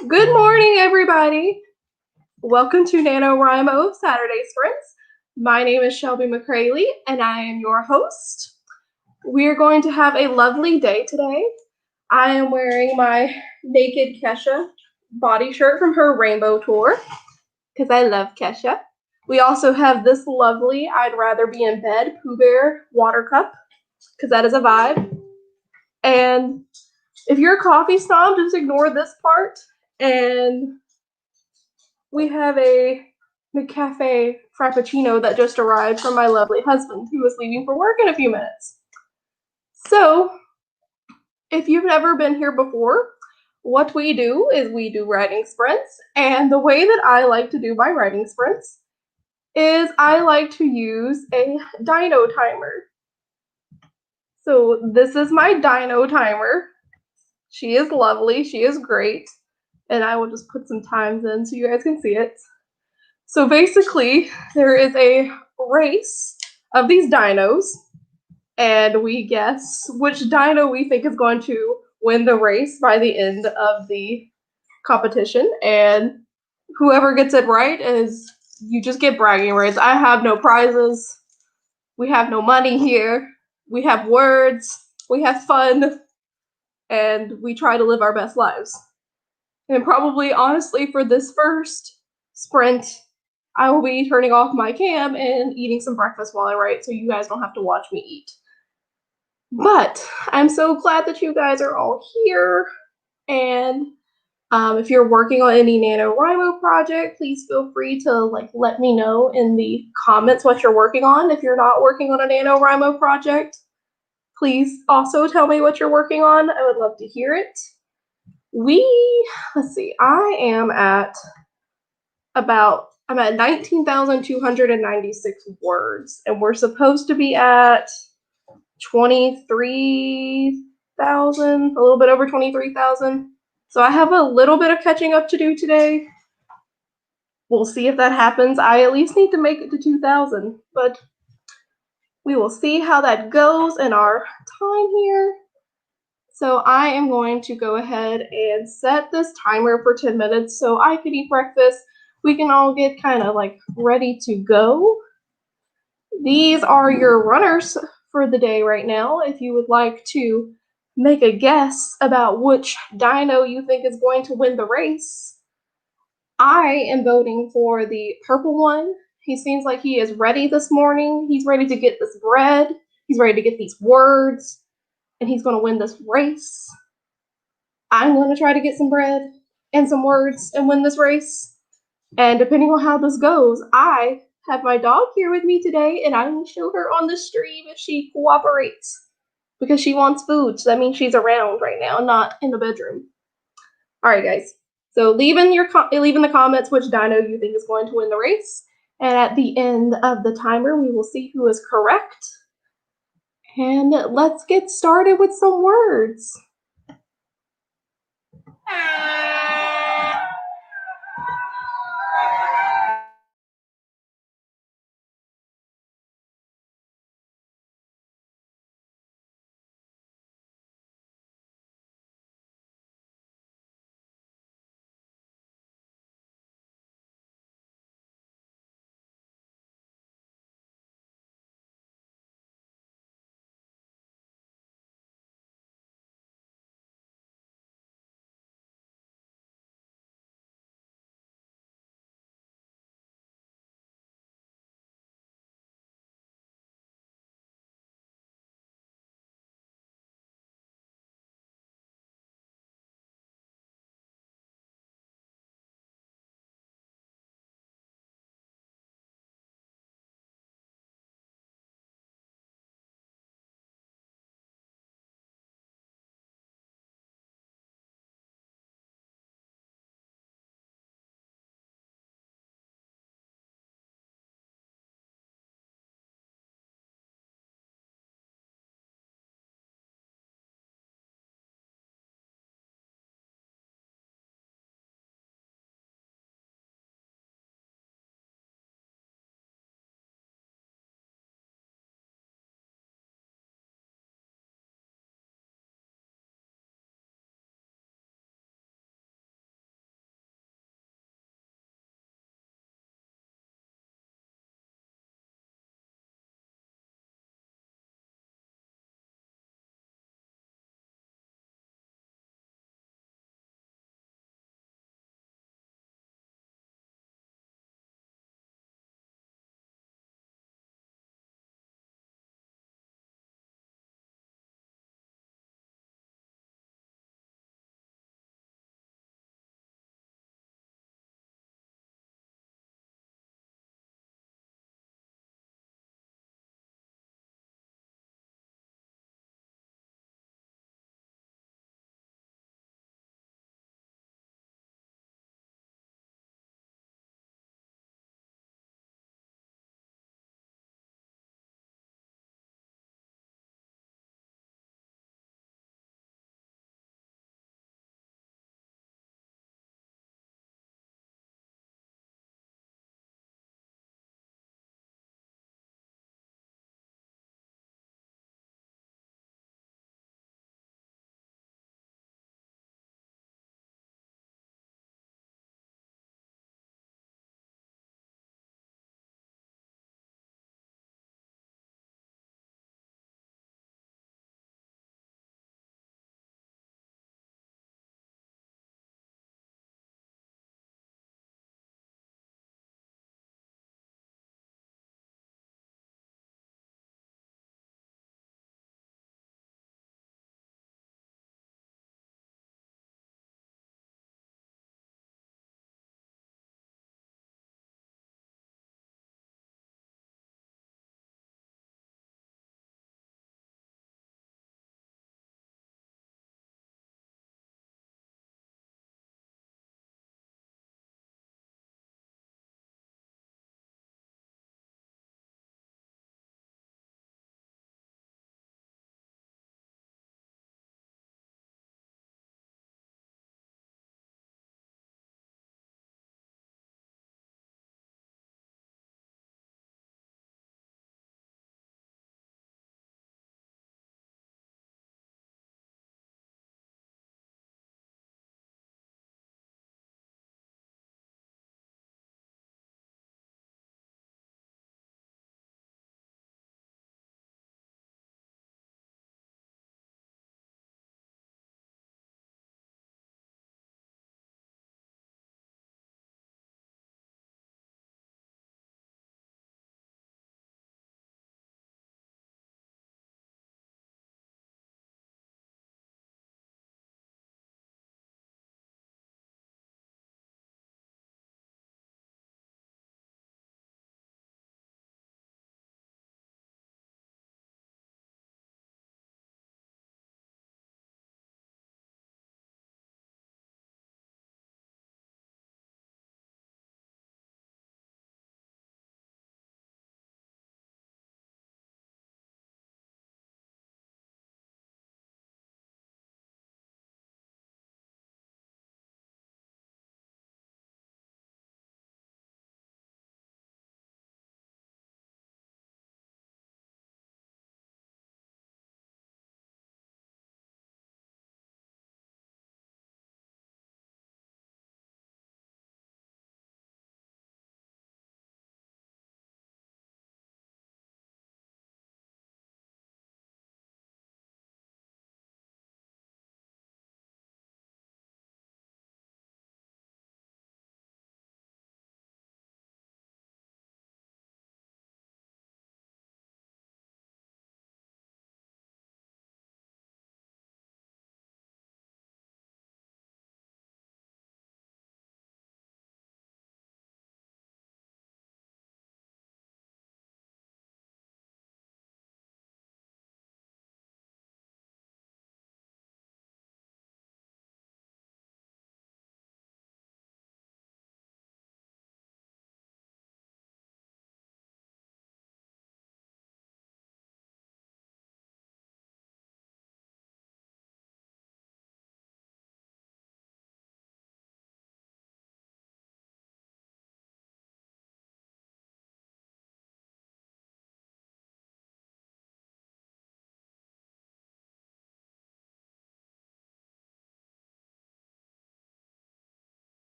Good morning, everybody. Welcome to NaNoWriMo Saturday Sprints. My name is Shelby McCraley, and I am your host. We are going to have a lovely day today. I am wearing my Naked Kesha body shirt from her rainbow tour, because I love Kesha. We also have this lovely I'd Rather Be in Bed Pooh Bear water cup, because that is a vibe. And if you're a coffee snob, just ignore this part. And we have a McCafe Frappuccino that just arrived from my lovely husband, who is leaving for work in a few minutes. So, if you've never been here before, what we do is we do writing sprints, and the way that I like to do my writing sprints is I like to use a dino timer. So this is my dino timer. She is lovely, she is great, and I will just put some times in so you guys can see it. So basically, there is a race of these dinos, and we guess which dino we think is going to win the race by the end of the competition. And whoever gets it right is, you just get bragging rights. I have no prizes. We have no money here. We have words. We have fun. And we try to live our best lives. And probably, honestly, for this first sprint, I will be turning off my cam and eating some breakfast while I write, so you guys don't have to watch me eat. But I'm so glad that you guys are all here. And if you're working on any NaNoWriMo project, please feel free to let me know in the comments what you're working on. If you're not working on a NaNoWriMo project, please also tell me what you're working on. I would love to hear it. Let's see, I'm at 19,296 words, and we're supposed to be at 23,000, a little bit over 23,000. So I have a little bit of catching up to do today. We'll see if that happens. I at least need to make it to 2,000, but we will see how that goes in our time here. So I am going to go ahead and set this timer for 10 minutes so I can eat breakfast. We can all get kind of ready to go. These are your runners for the day right now. If you would like to make a guess about which dino you think is going to win the race, I am voting for the purple one. He seems like he is ready this morning. He's ready to get this bread. He's ready to get these words, and he's going to win this race. I'm going to try to get some bread and some words and win this race. And depending on how this goes, I have my dog here with me today, and I will show her on the stream if she cooperates, because she wants food. So that means she's around right now, not in the bedroom. All right, guys. So leave in the comments which dino you think is going to win the race. And at the end of the timer, we will see who is correct. And let's get started with some words.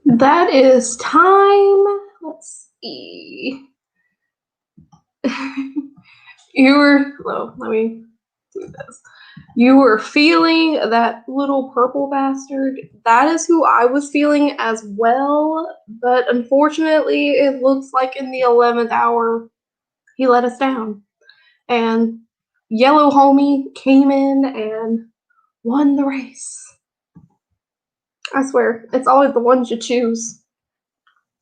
That is time. Let's see. Let me do this. You were feeling that little purple bastard. That is who I was feeling as well. But unfortunately, it looks like in the 11th hour, he let us down. And Yellow Homie came in and won the race. I swear, it's always the ones you choose.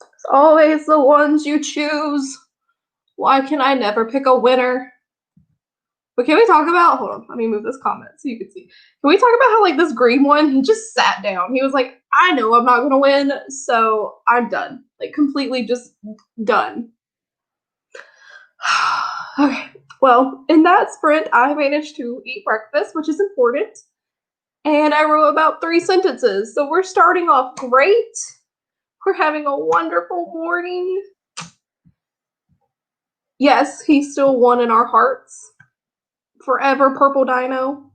It's always the ones you choose. Why can I never pick a winner? But can we talk about, hold on, let me move this comment so you can see. Can we talk about how, like, this green one, he just sat down. He was like, I know I'm not going to win, so I'm done. Like, completely just done. Okay, well, in that sprint, I managed to eat breakfast, which is important. And I wrote about 3 sentences. So we're starting off great. We're having a wonderful morning. Yes, he's still one in our hearts. Forever Purple Dino.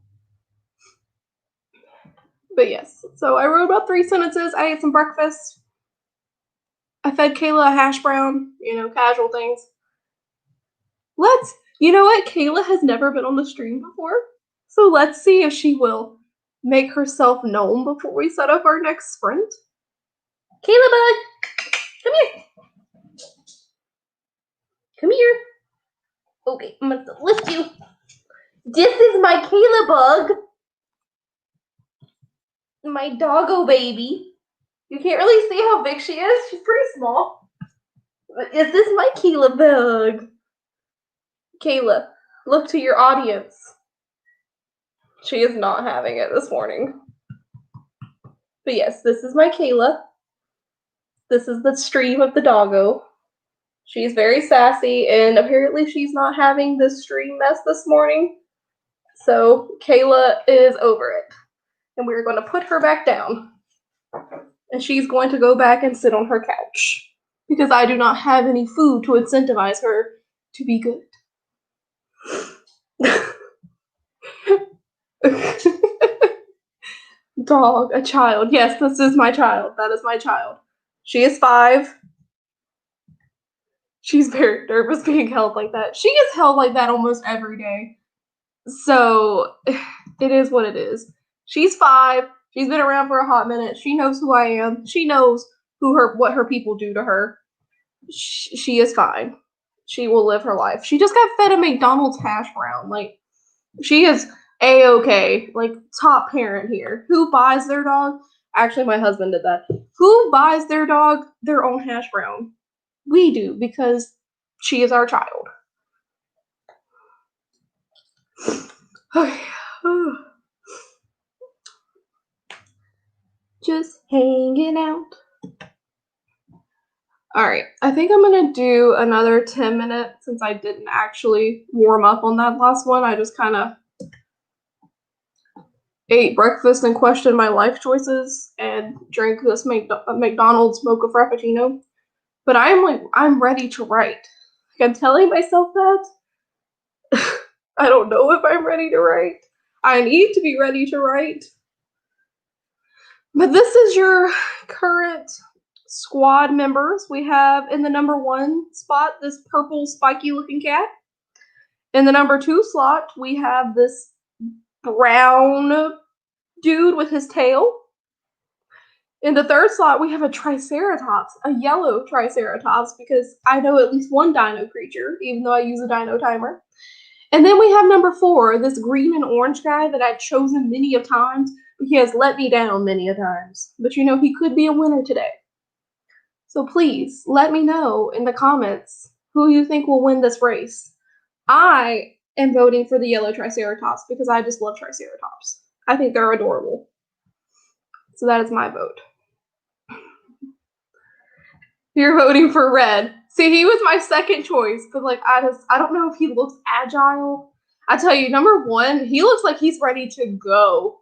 But yes, so I wrote about 3 sentences. I ate some breakfast. I fed Kayla a hash brown, casual things. You know what? Kayla has never been on the stream before. So let's see if she will make herself known before we set up our next sprint. Kayla bug, come here. Come here. Okay, I'm gonna lift you. This is my Kayla bug. My doggo baby. You can't really see how big she is. She's pretty small. But is this my Kayla bug? Kayla, look to your audience. She is not having it this morning. But yes, this is my Kayla. This is the stream of the doggo. She's very sassy, and apparently she's not having this stream mess this morning. So Kayla is over it. And we're going to put her back down. And she's going to go back and sit on her couch. Because I do not have any food to incentivize her to be good. Dog, a child. Yes, this is my child. That is my child. She is 5. She's very nervous being held like that. She is held like that almost every day. So, it is what it is. She's 5. She's been around for a hot minute. She knows who I am. She knows what her people do to her. She is fine. She will live her life. She just got fed a McDonald's hash brown. Like, she is A-okay. Like, top parent here. Who buys their dog? Actually, my husband did that. Who buys their dog their own hash brown? We do, because she is our child. Okay. Just hanging out. Alright, I think I'm going to do another 10 minutes since I didn't actually warm up on that last one. I just kind of ate breakfast and questioned my life choices and drank this McDonald's mocha frappuccino. But I'm ready to write. Like, I'm telling myself that. I don't know if I'm ready to write. I need to be ready to write. But this is your current squad members. We have in the number 1 spot this purple spiky looking cat. In the number 2 slot, we have this brown dude with his tail. In the 3rd slot, we have a triceratops, a yellow triceratops, because I know at least one dino creature, even though I use a dino timer. And then we have number 4, this green and orange guy that I've chosen many of times, but he has let me down many a times. But he could be a winner today. So please, let me know in the comments who you think will win this race. I am voting for the yellow triceratops because I just love triceratops. I think they're adorable. So that is my vote. You're voting for red. See, he was my second choice, but like I don't know if he looks agile. I tell you, number 1, he looks like he's ready to go.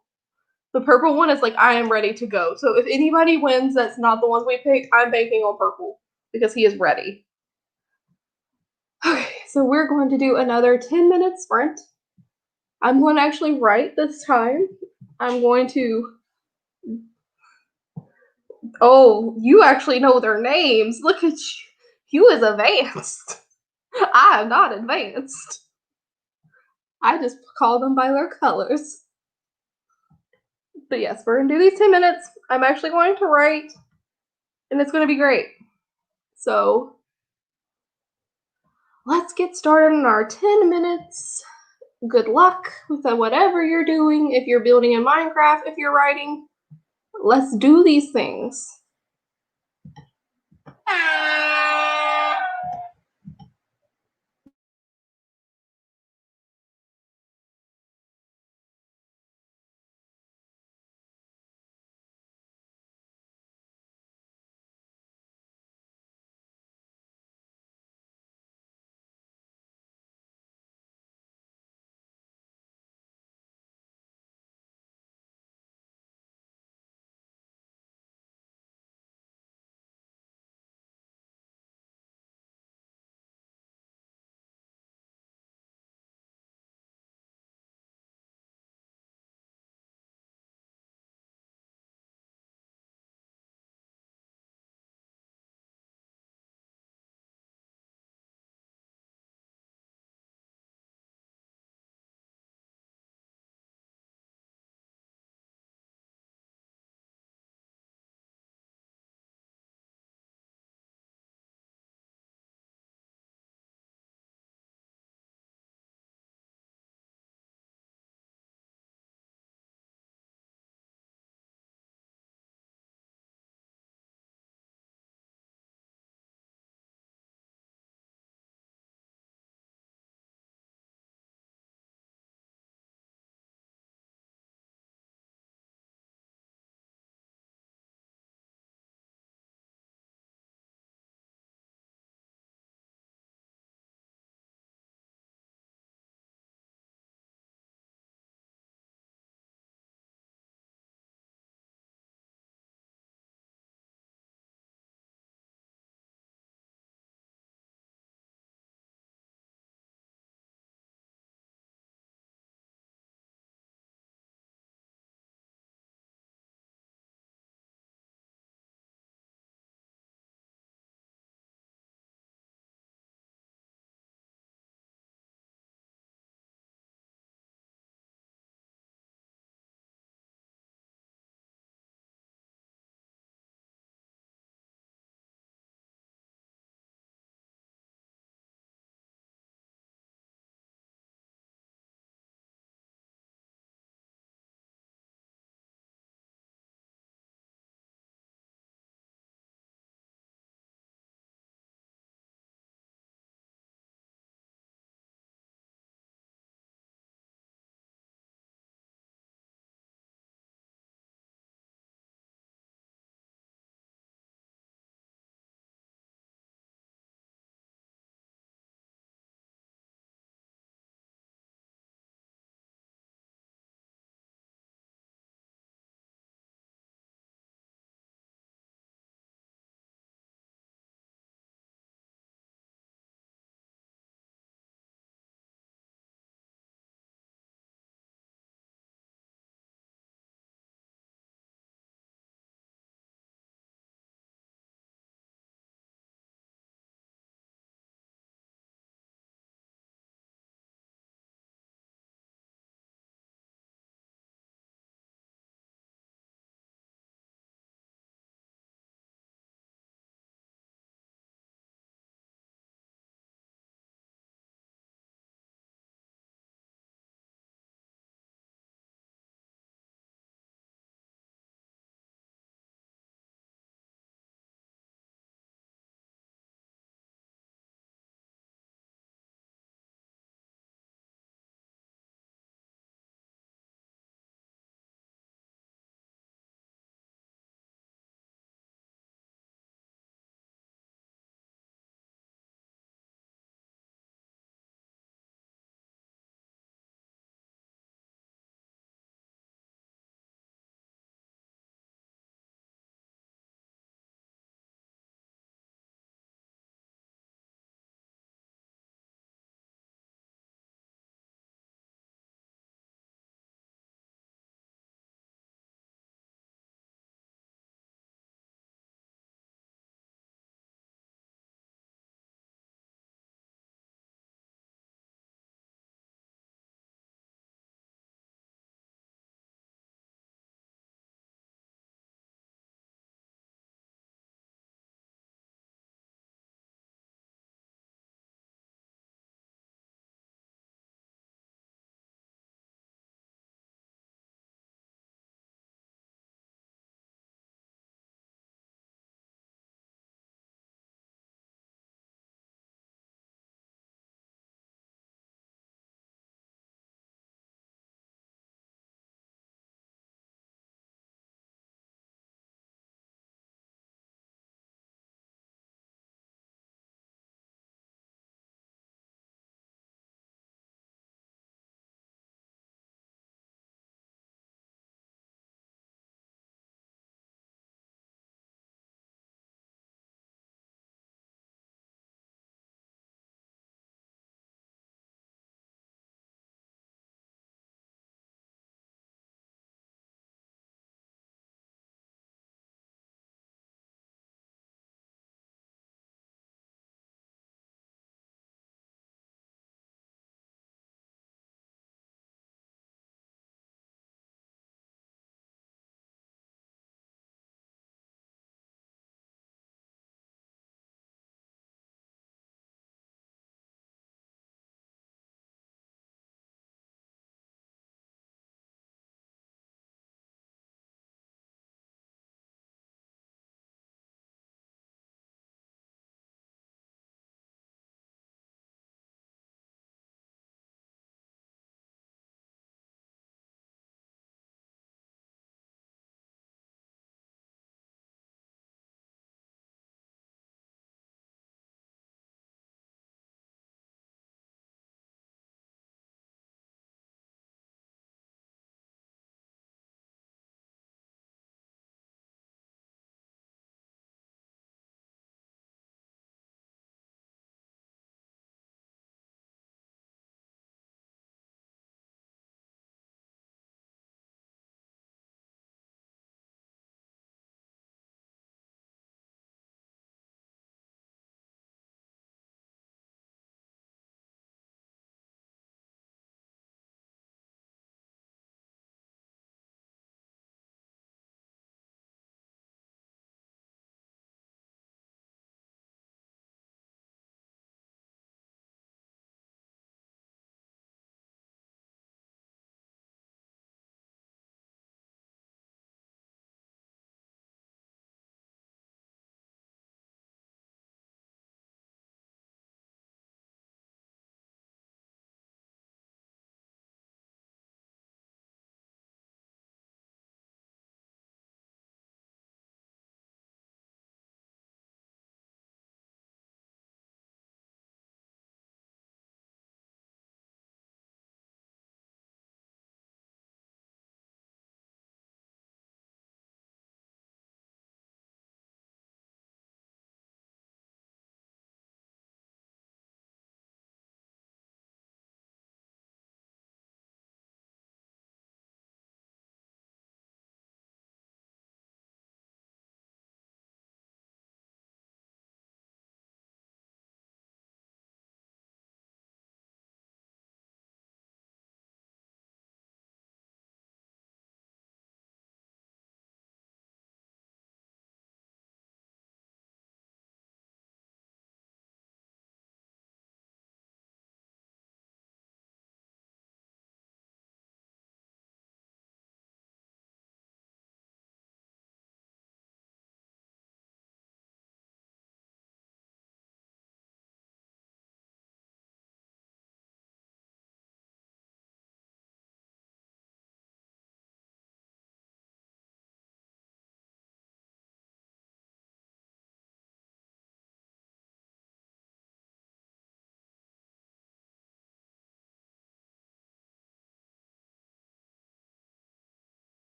The purple one is like, I am ready to go. So if anybody wins that's not the ones we picked, I'm banking on purple because he is ready. Okay, so we're going to do another 10-minute sprint. I'm going to actually write this time. I'm going to Oh, you actually know their names. Look at you. You is advanced. I am not advanced. I just call them by their colors. But yes, we're gonna do these 10 minutes. I'm actually going to write, and it's gonna be great. So let's get started in our 10 minutes. Good luck with whatever you're doing. If you're building in Minecraft, if you're writing, let's do these things.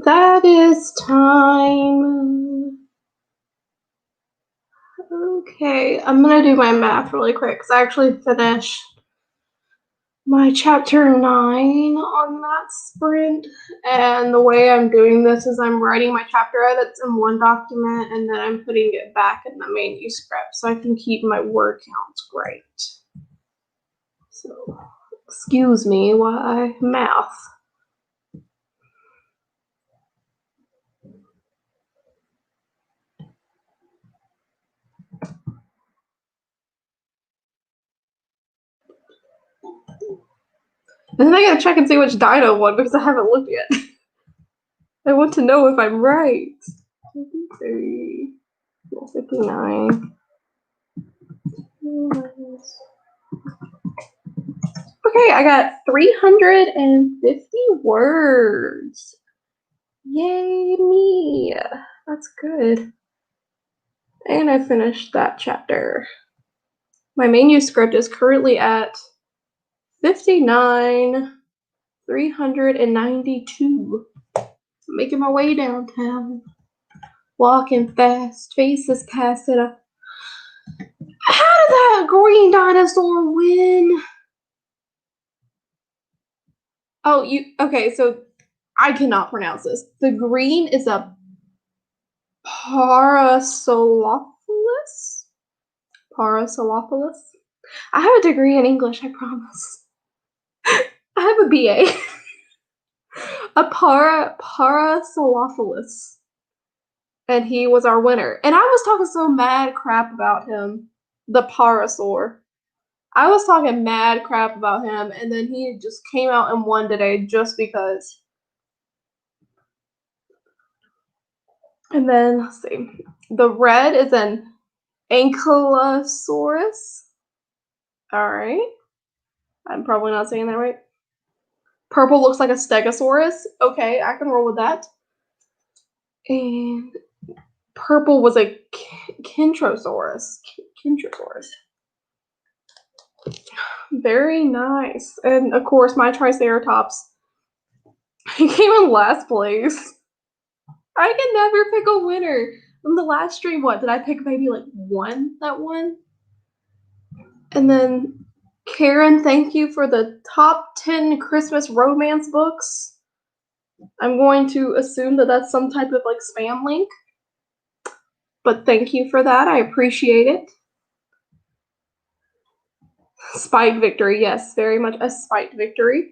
that is time. Okay, I'm gonna do my math really quick because I actually finished my chapter 9 on that sprint, and the way I'm doing this is I'm writing my chapter edits in one document and then I'm putting it back in the manuscript so I can keep my word counts great. So, excuse me while I math. And then I gotta check and see which dino won because I haven't looked yet. I want to know if I'm right. 53, 59. Okay, I got 350 words. Yay me. That's good. And I finished that chapter. My manuscript is currently at 59, 392. Making my way downtown. Walking fast, faces passing up. How did that green dinosaur win? Oh, okay, so I cannot pronounce this. The green is a Parasolopoulos? Parasolopoulos? I have a degree in English, I promise. I have a BA. A Parasolopoulos. And he was our winner. And I was talking so mad crap about him. The Parasaur. I was talking mad crap about him, and then he just came out and won today just because. And then, let's see. The red is an Ankylosaurus. Alright. I'm probably not saying that right. Purple looks like a Stegosaurus. Okay, I can roll with that. And purple was a Kentrosaurus. Kentrosaurus. Very nice. And of course, my Triceratops. He came in last place. I can never pick a winner. On the last stream, what did I pick? Maybe like one that won. And then Karen, thank you for the top 10 Christmas romance books. I'm going to assume that that's some type of like spam link. But thank you for that. I appreciate it. Spike victory. Yes, very much a spike victory.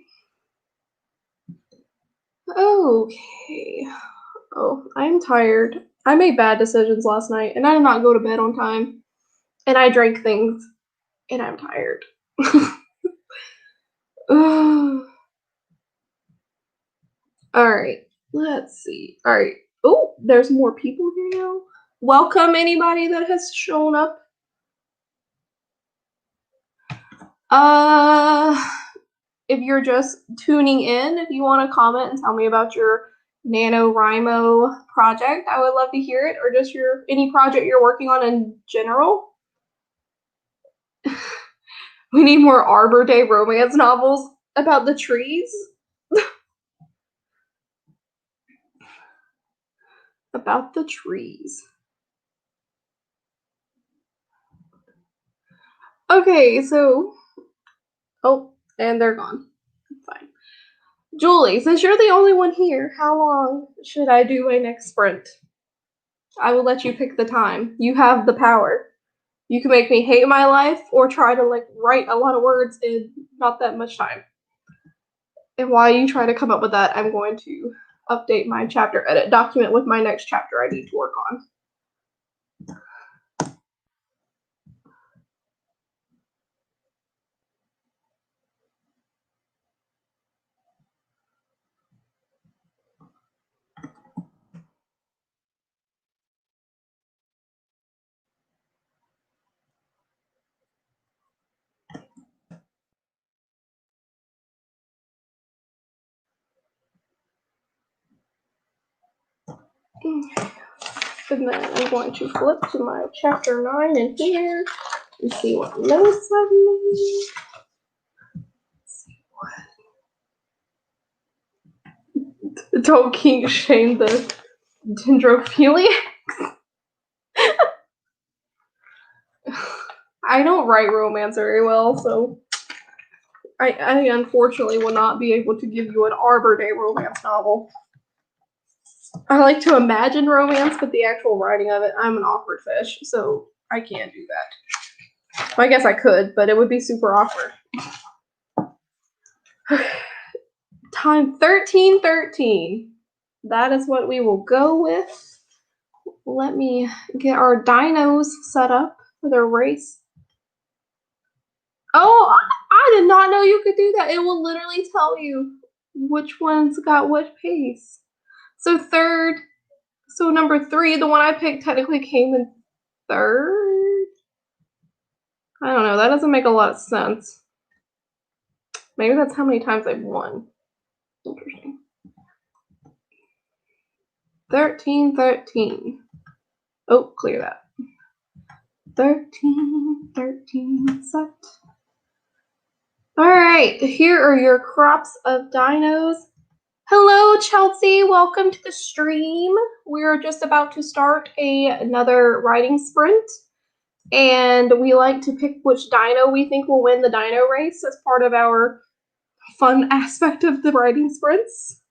Okay. Oh, I'm tired. I made bad decisions last night, and I did not go to bed on time. And I drank things, and I'm tired. Alright, let's see. Alright. Oh, there's more people here now. Welcome anybody that has shown up. If you're just tuning in, if you want to comment and tell me about your NaNoWriMo project, I would love to hear it, or just any project you're working on in general. We need more Arbor Day romance novels about the trees. About the trees. Okay, so... Oh, and they're gone. Fine. Julie, since you're the only one here, how long should I do my next sprint? I will let you pick the time. You have the power. You can make me hate my life or try to like write a lot of words in not that much time. And while you try to come up with that, I'm going to update my chapter edit document with my next chapter I need to work on. And then I'm going to flip to my chapter 9 in here and see what notes I've made. Let's see what. Don't kink shame the dendrophiliacs. I don't write romance very well, so I unfortunately will not be able to give you an Arbor Day romance novel. I like to imagine romance, but the actual writing of it, I'm an awkward fish, so I can't do that. Well, I guess I could, but it would be super awkward. Time 1313. That is what we will go with. Let me get our dinos set up for their race. Oh, I did not know you could do that. It will literally tell you which ones got what pace. So number 3, the one I picked technically came in 3rd. I don't know. That doesn't make a lot of sense. Maybe that's how many times I've won. Interesting. 1313. Oh, clear that. 1313 set. All right, here are your crops of dinos. Hello, Chelsea. Welcome to the stream. We're just about to start another writing sprint, and we like to pick which dino we think will win the dino race as part of our fun aspect of the writing sprints.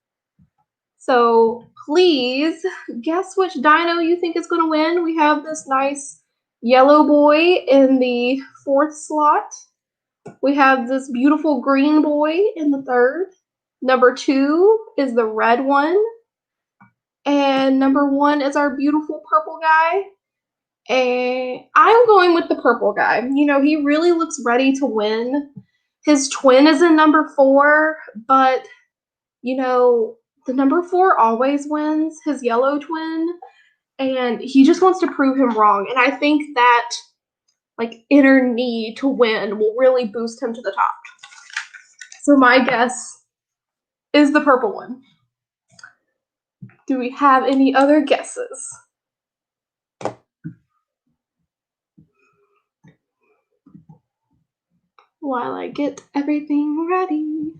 So please guess which dino you think is going to win. We have this nice yellow boy in the 4th slot. We have this beautiful green boy in the 3rd. Number 2 is the red one. And number 1 is our beautiful purple guy. And I'm going with the purple guy. You know, he really looks ready to win. His twin is in number 4, but, you know, the number 4 always wins, his yellow twin. And he just wants to prove him wrong. And I think that, like, inner need to win will really boost him to the top. So my guess is the purple one. Do we have any other guesses? While I get everything ready.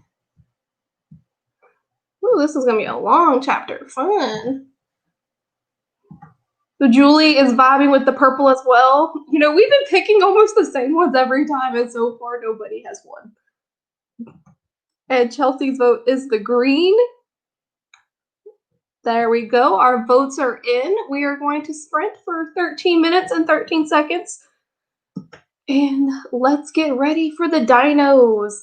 Ooh, this is gonna be a long chapter. Fun. So Julie is vibing with the purple as well. You know, we've been picking almost the same ones every time, and so far nobody has won. And Chelsea's vote is the green. There we go. Our votes are in. We are going to sprint for 13 minutes and 13 seconds. And let's get ready for the dinos.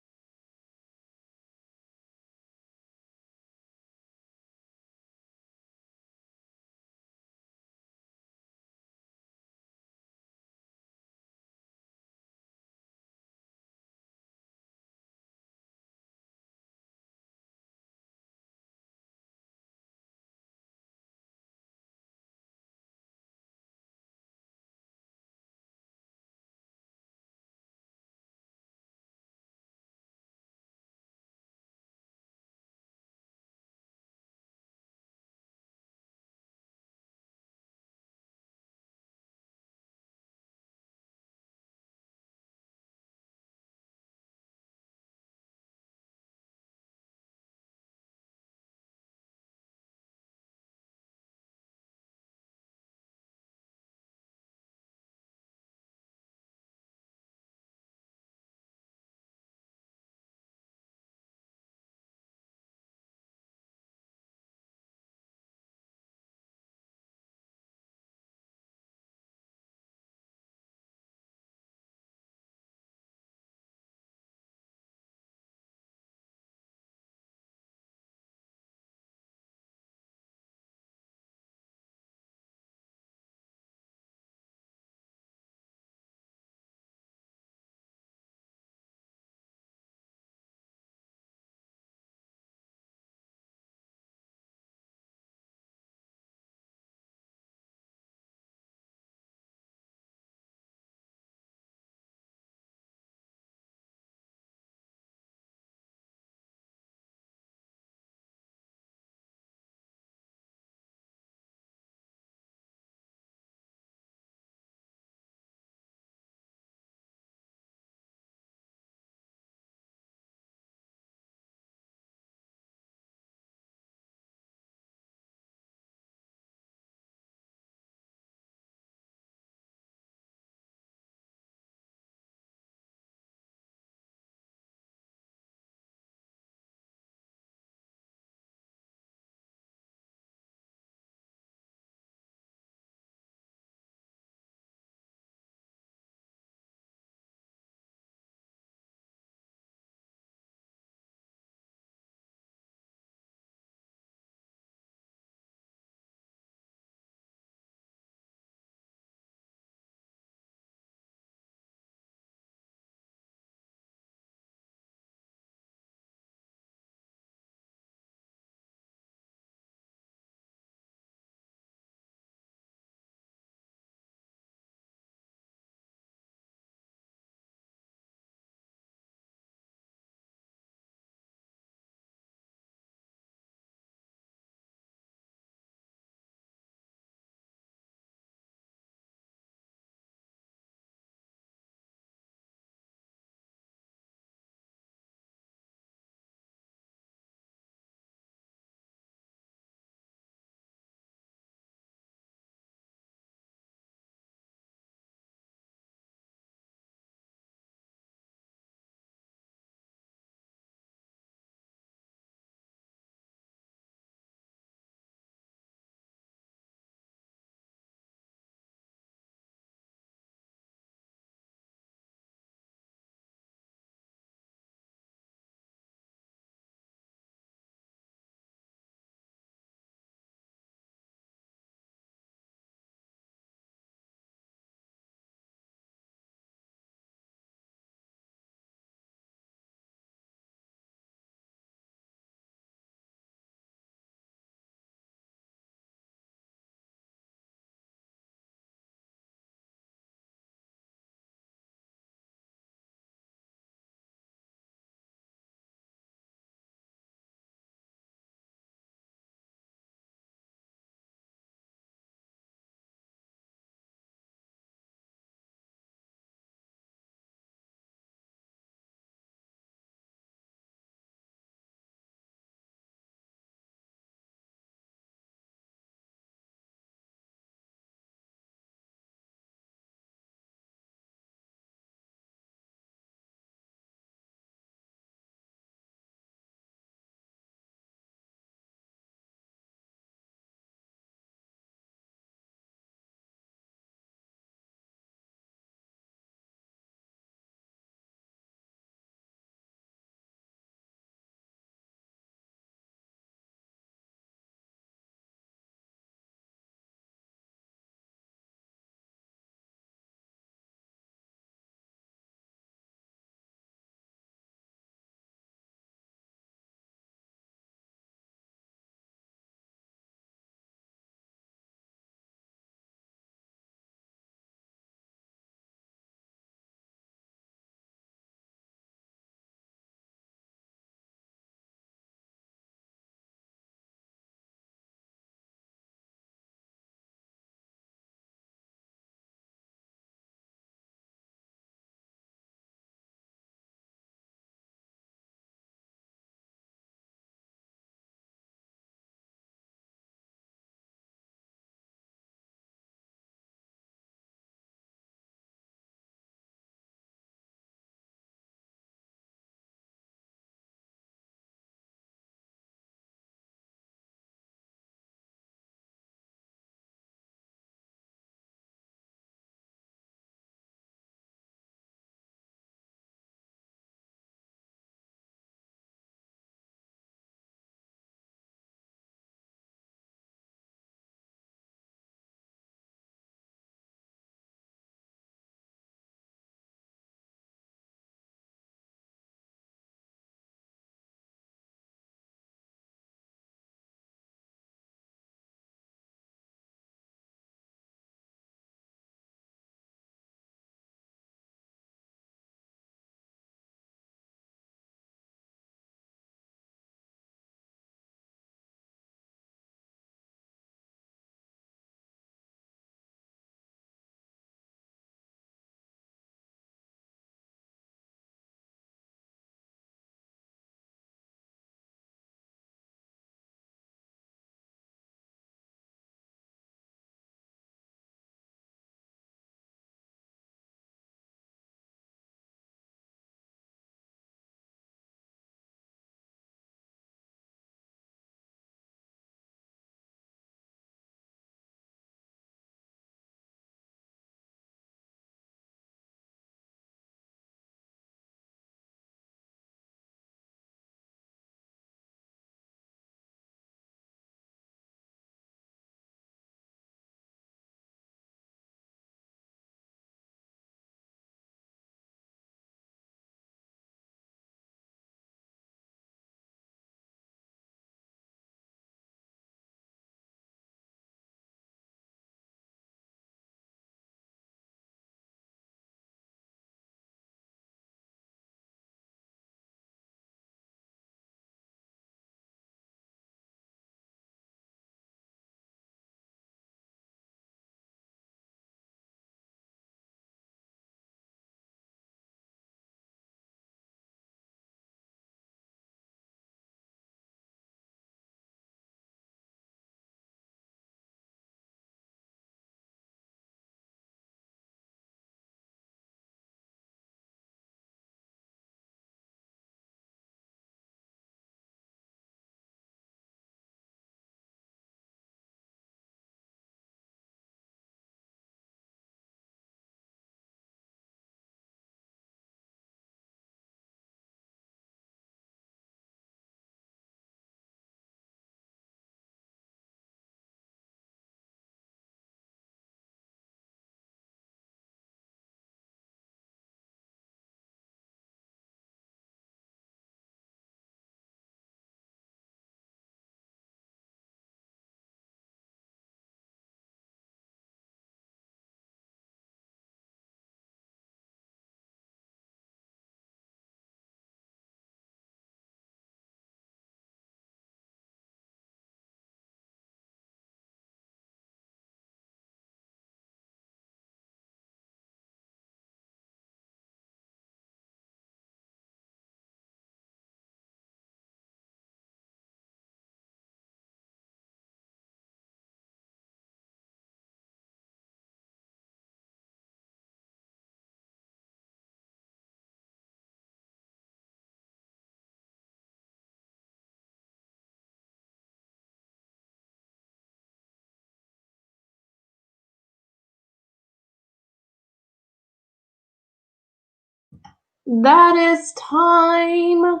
that is time.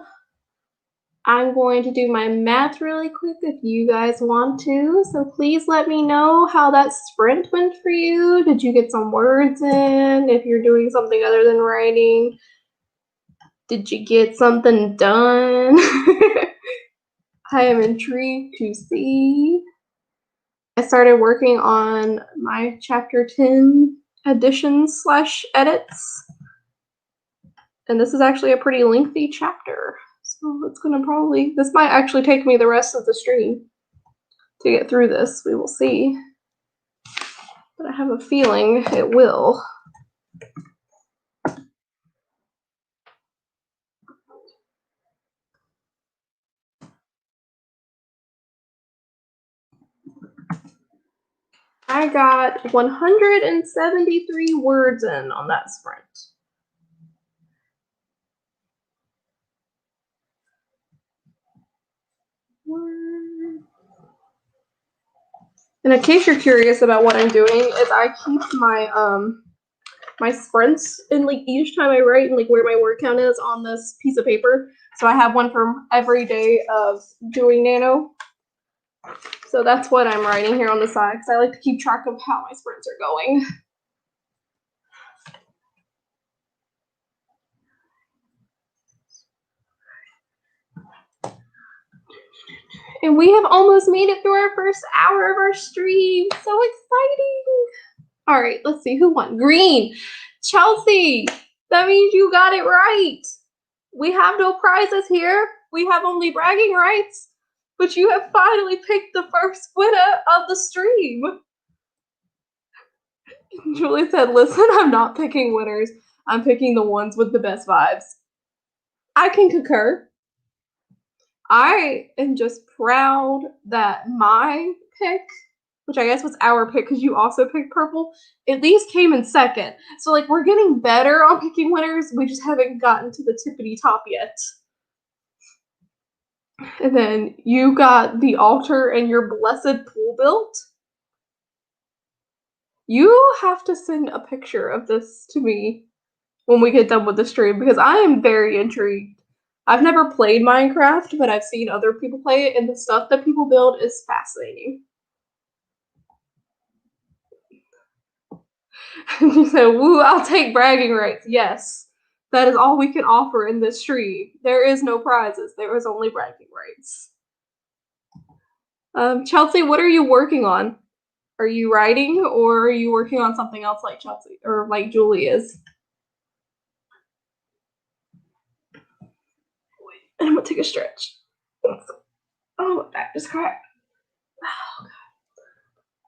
I'm going to do my math really quick if you guys want to. So please let me know how that sprint went for you. Did you get some words in? If you're doing something other than writing, did you get something done? I am intrigued to see. I started working on my chapter 10 additions / edits. And this is actually a pretty lengthy chapter. So it's gonna this might actually take me the rest of the stream to get through this. We will see. But I have a feeling it will. I got 173 words in on that sprint. And in case you're curious about what I'm doing, is I keep my sprints in like each time I write and like where my word count is on this piece of paper. So I have one from every day of doing nano. So that's what I'm writing here on the side because I like to keep track of how my sprints are going. And we have almost made it through our first hour of our stream. So exciting. All right, let's see who won. Green. Chelsea. That means you got it right. We have no prizes here. We have only bragging rights. But you have finally picked the first winner of the stream. Julie said, listen, I'm not picking winners. I'm picking the ones with the best vibes. I can concur. I am just proud that my pick, which I guess was our pick because you also picked purple, at least came in second. So, like, we're getting better on picking winners. We just haven't gotten to the tippity top yet. And then you got the altar and your blessed pool built. You have to send a picture of this to me when we get done with the stream because I am very intrigued. I've never played Minecraft, but I've seen other people play it, and the stuff that people build is fascinating. You said, woo, I'll take bragging rights. Yes, that is all we can offer in this stream. There is no prizes. There is only bragging rights. Chelsea, what are you working on? Are you writing or are you working on something else like Chelsea or like Julie is? And I'm gonna take a stretch. Oh, my back just cracked. Oh, God.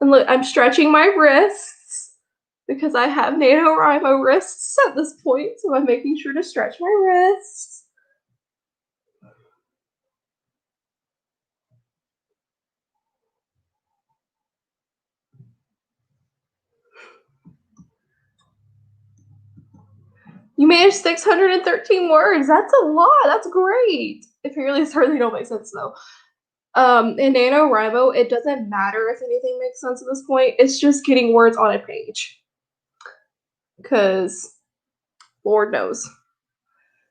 And look, I'm stretching my wrists because I have NaNoWriMo wrists at this point, so I'm making sure to stretch my wrists. You managed 613 words. That's a lot. That's great. It certainly don't make sense though. In NaNoWriMo, it doesn't matter if anything makes sense at this point. It's just getting words on a page. Because Lord knows.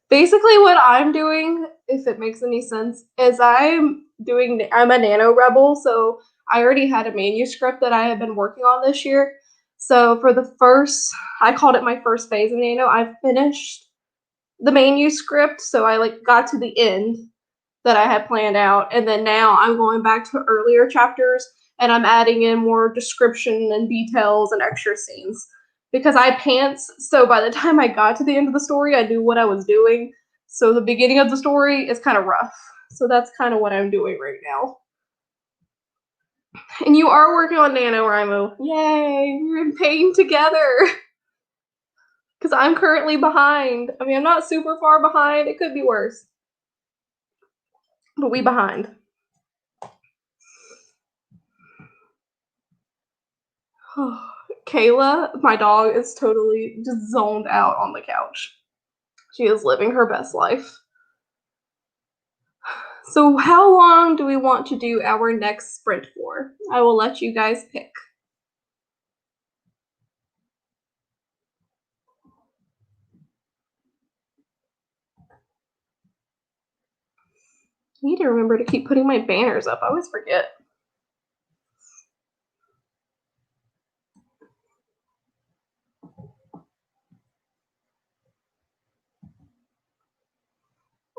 Basically what I'm doing, if it makes any sense, is I'm a nano rebel, so I already had a manuscript that I had been working on this year. So for the first, I called it my first phase of nano, I finished the manuscript, so I like got to the end that I had planned out, and then now I'm going back to earlier chapters and I'm adding in more description and details and extra scenes. Because I pants, so by the time I got to the end of the story, I knew what I was doing. So the beginning of the story is kind of rough. So that's kind of what I'm doing right now. And you are working on NaNoWriMo. Yay, we're in pain together. Because I'm currently behind. I mean, I'm not super far behind. It could be worse. But we behind. Kayla, my dog, is totally just zoned out on the couch. She is living her best life. So how long do we want to do our next sprint for? I will let you guys pick. I need to remember to keep putting my banners up. I always forget.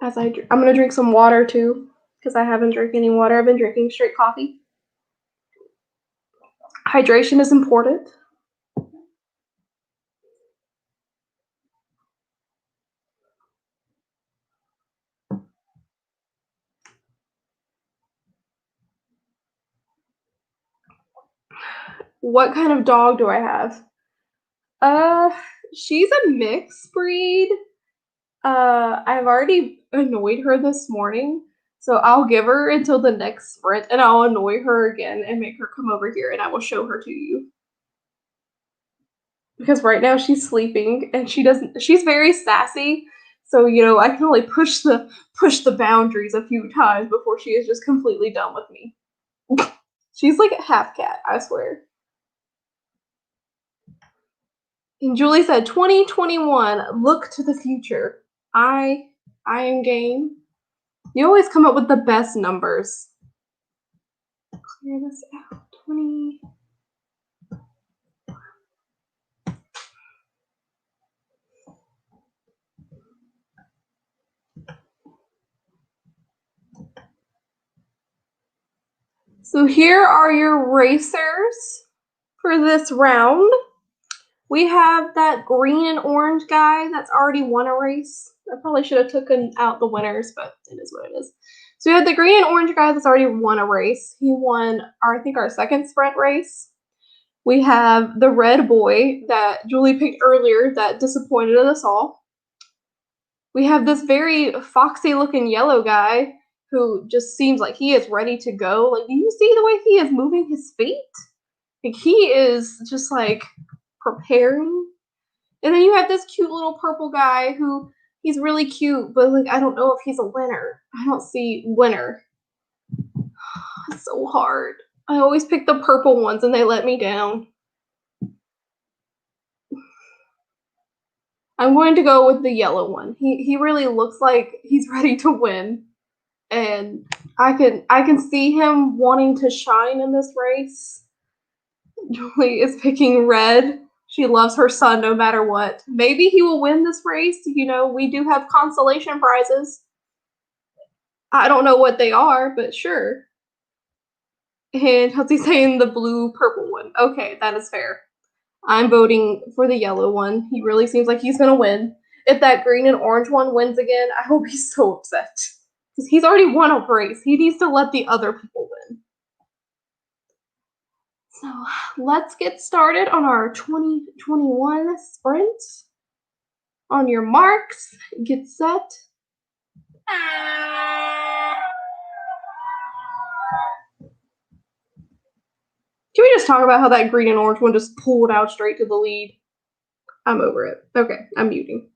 I'm gonna drink some water too, because I haven't drank any water. I've been drinking straight coffee. Hydration is important. What kind of dog do I have? She's a mixed breed. I've already annoyed her this morning, so I'll give her until the next sprint and I'll annoy her again and make her come over here and I will show her to you. Because right now she's sleeping and she's very sassy. So, I can only push the boundaries a few times before she is just completely done with me. She's like a half cat, I swear. And Julie said 2021, look to the future. I am game. You always come up with the best numbers. Clear this out. 20. So here are your racers for this round. We have that green and orange guy that's already won a race. I probably should have taken out the winners, but it is what it is. So we have the green and orange guy that's already won a race. He won, I think, our second sprint race. We have the red boy that Julie picked earlier that disappointed us all. We have this very foxy looking yellow guy who just seems like he is ready to go. Like, do you see the way he is moving his feet? Like, he is just like preparing. And then you have this cute little purple guy who he's really cute, but like I don't know if he's a winner. I don't see winner. It's so hard. I always pick the purple ones and they let me down. I'm going to go with the yellow one. He really looks like he's ready to win. And I can see him wanting to shine in this race. Julie is picking red. She loves her son no matter what. Maybe he will win this race. We do have consolation prizes. I don't know what they are, but sure. And how's he saying the blue purple one? Okay, that is fair. I'm voting for the yellow one. He really seems like he's gonna win. If that green and orange one wins again, I hope he's so upset. Because he's already won a race. He needs to let the other people win. So let's get started on our 2021 sprint. On your marks, get set. Can we just talk about how that green and orange one just pulled out straight to the lead? I'm over it. Okay, I'm muting.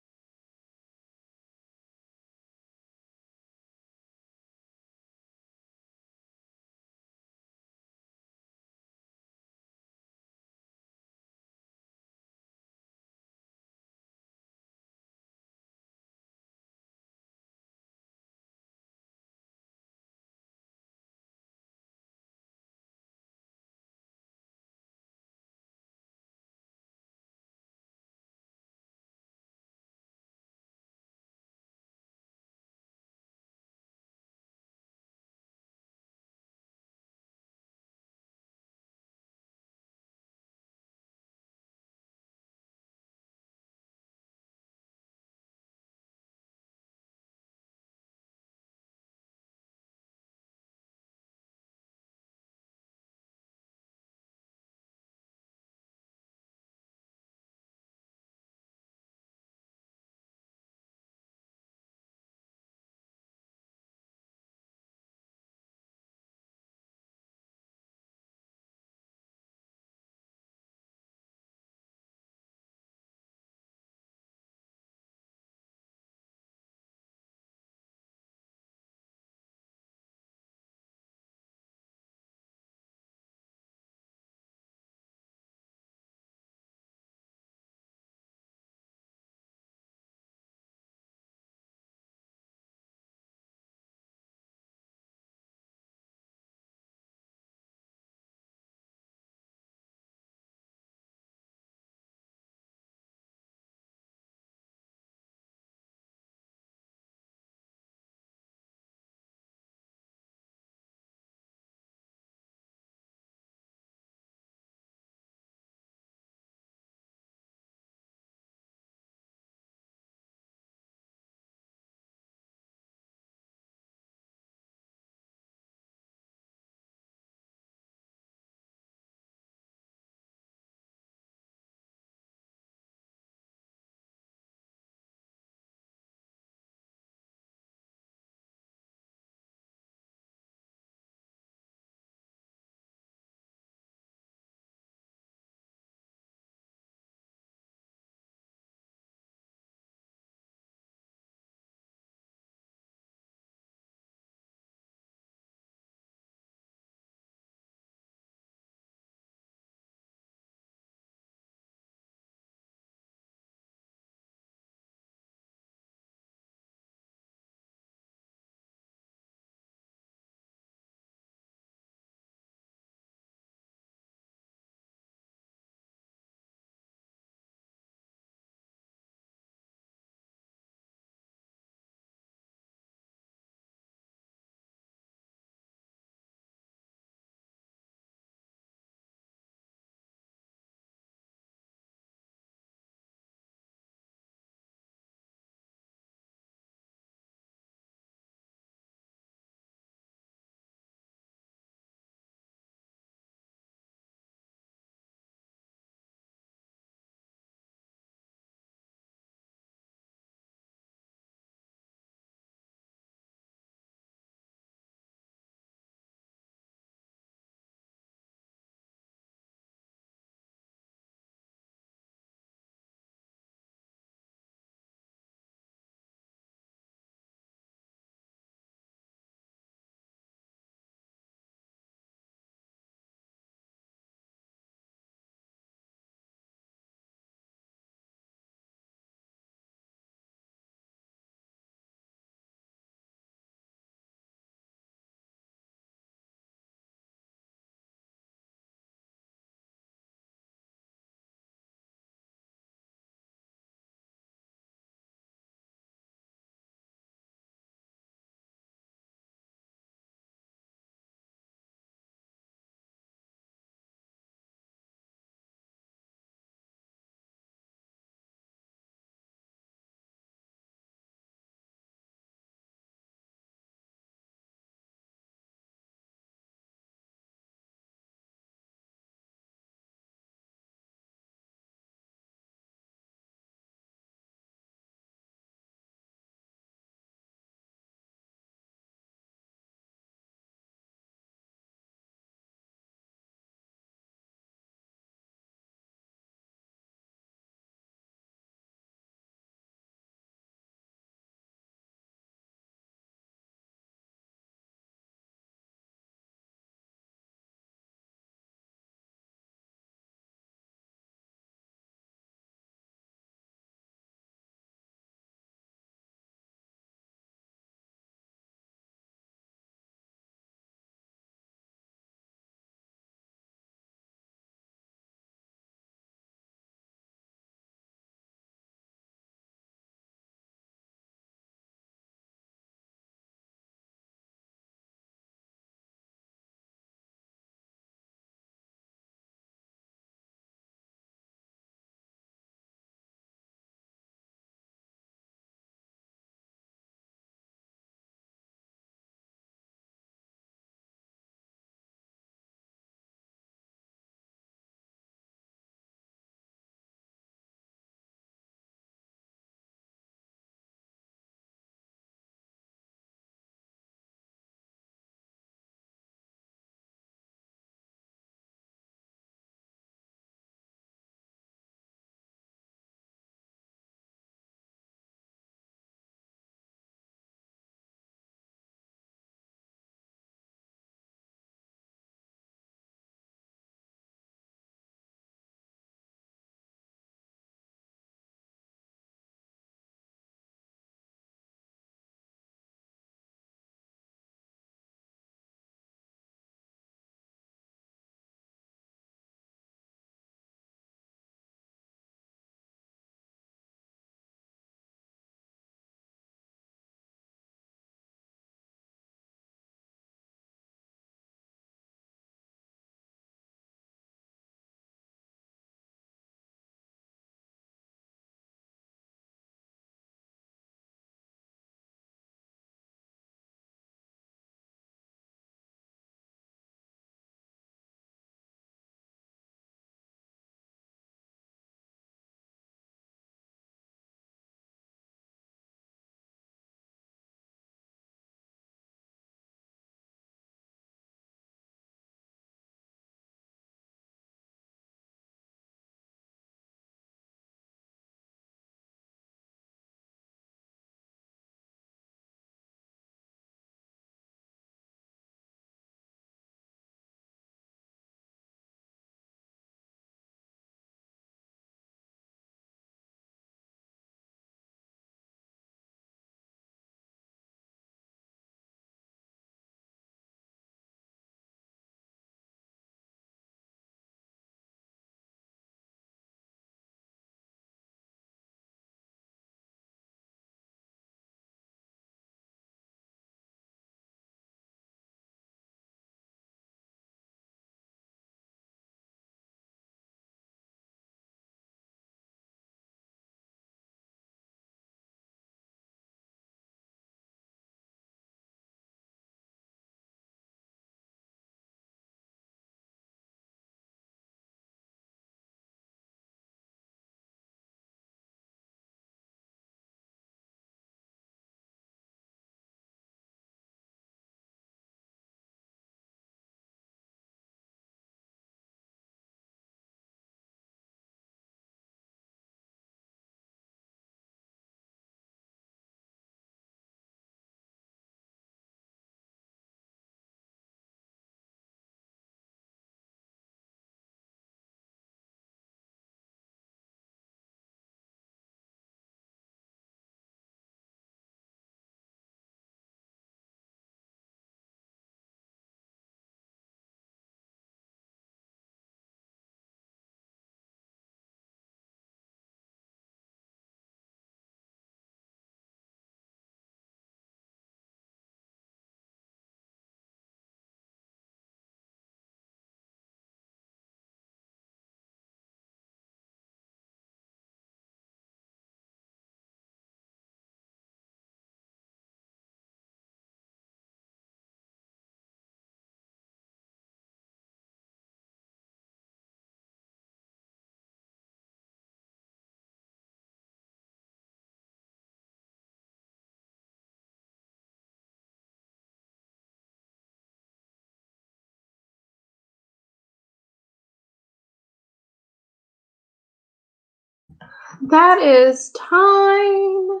that is time.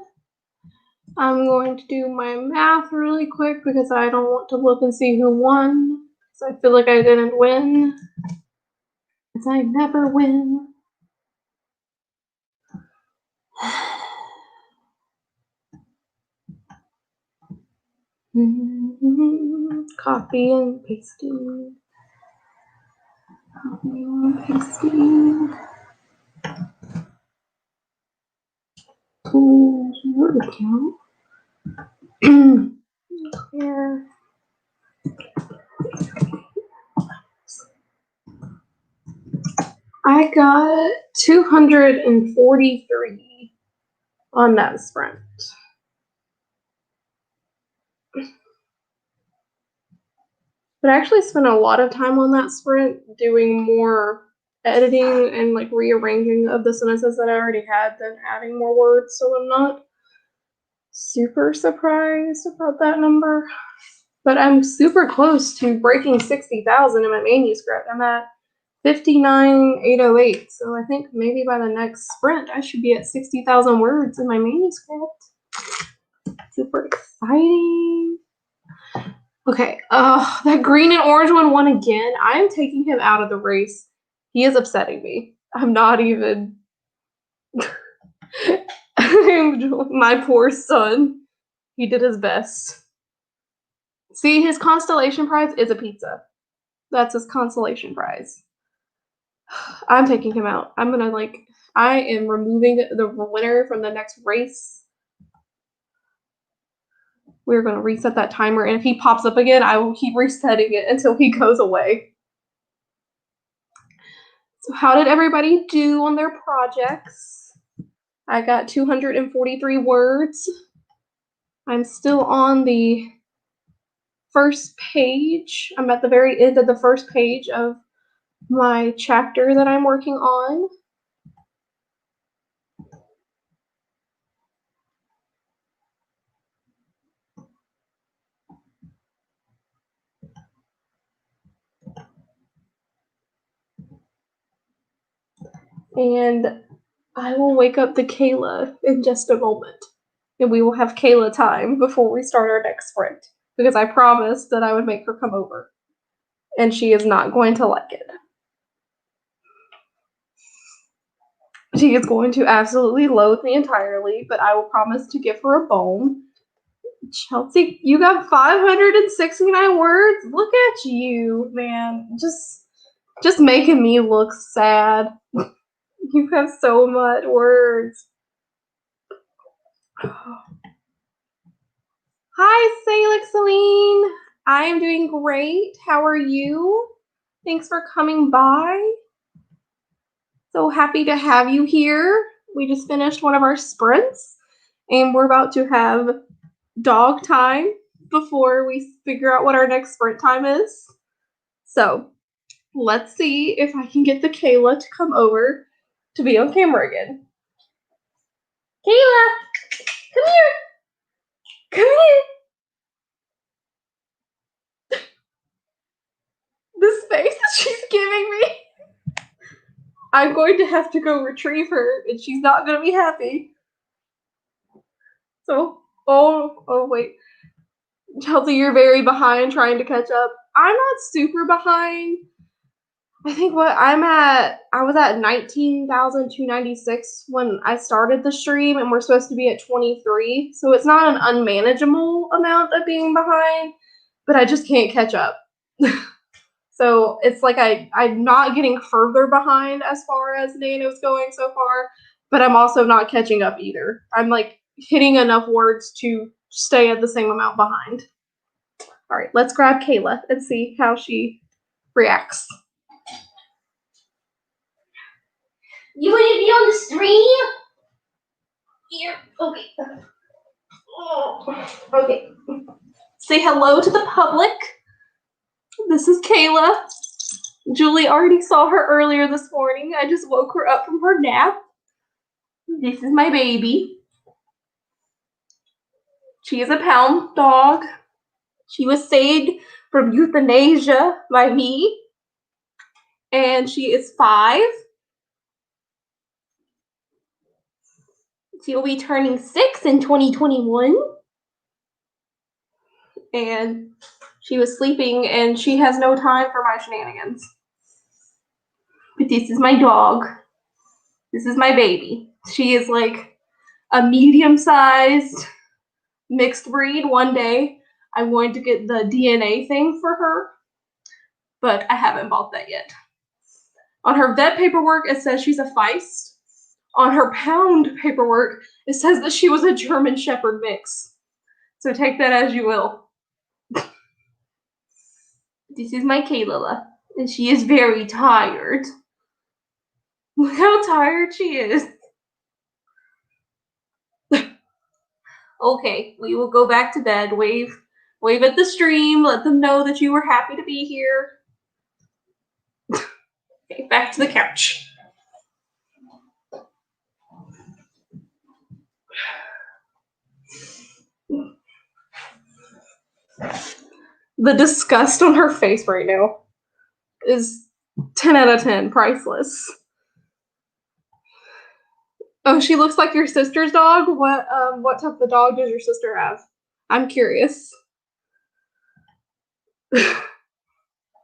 I'm going to do my math really quick because I don't want to look and see who won. So I feel like I didn't win. Because I never win. Copy and pasting. Copy and pasting. Tools, word account. Here. I got 243 on that sprint. But I actually spent a lot of time on that sprint doing more editing and like rearranging of the sentences that I already had than adding more words. So I'm not super surprised about that number. But I'm super close to breaking 60,000 in my manuscript. I'm at 59,808. So I think maybe by the next sprint, I should be at 60,000 words in my manuscript. Super exciting. Okay, that green and orange one won again. I am taking him out of the race. He is upsetting me. I'm not even... My poor son. He did his best. See, his constellation prize is a pizza. That's his consolation prize. I'm taking him out. I am removing the winner from the next race. We're going to reset that timer, and if he pops up again, I will keep resetting it until he goes away. So how did everybody do on their projects? I got 243 words. I'm still on the first page. I'm at the very end of the first page of my chapter that I'm working on. And I will wake up the Kayla in just a moment. And we will have Kayla time before we start our next sprint. Because I promised that I would make her come over. And she is not going to like it. She is going to absolutely loathe me entirely, but I will promise to give her a bone. Chelsea, you got 569 words? Look at you, man. Just making me look sad. You have so much words. Hi, Salix Celine. I am doing great. How are you? Thanks for coming by. So happy to have you here. We just finished one of our sprints, and we're about to have dog time before we figure out what our next sprint time is. So let's see if I can get the Kayla to come over to be on camera again. Kayla, come here. Come here. This face that she's giving me. I'm going to have to go retrieve her, and she's not going to be happy. So, oh wait. Chelsea, you're very behind trying to catch up. I'm not super behind. I think I was at 19,296 when I started the stream, and we're supposed to be at 23. So it's not an unmanageable amount of being behind, but I just can't catch up. So it's like I'm not getting further behind as far as Nano's going so far, but I'm also not catching up either. I'm like hitting enough words to stay at the same amount behind. All right, let's grab Kayla and see how she reacts. You want to be on the stream? Here, okay. Oh, okay. Say hello to the public. This is Kayla. Julie already saw her earlier this morning. I just woke her up from her nap. This is my baby. She is a pound dog. She was saved from euthanasia by me. And she is 5. She'll be turning 6 in 2021. And she was sleeping, and she has no time for my shenanigans. But this is my dog. This is my baby. She is like a medium-sized mixed breed. One day I'm going to get the DNA thing for her, but I haven't bought that yet. On her vet paperwork, it says she's a Feist. On her pound paperwork, it says that she was a German Shepherd mix. So take that as you will. This is my Kayla, and she is very tired. Look how tired she is. Okay, we will go back to bed. Wave at the stream. Let them know that you were happy to be here. Okay, back to the couch. The disgust on her face right now is 10 out of 10, priceless. Oh, she looks like your sister's dog? What type of dog does your sister have? I'm curious.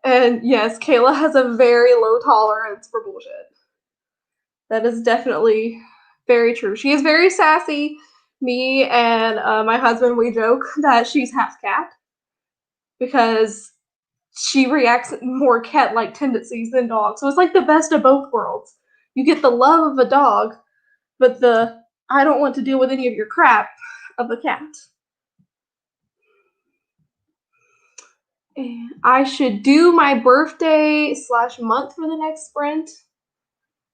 And yes, Kayla has a very low tolerance for bullshit. That is definitely very true. She is very sassy. Me and my husband, we joke that she's half cat because she reacts more cat-like tendencies than dog. So it's like the best of both worlds. You get the love of a dog, but the I don't want to deal with any of your crap of a cat. And I should do my birthday / month for the next sprint.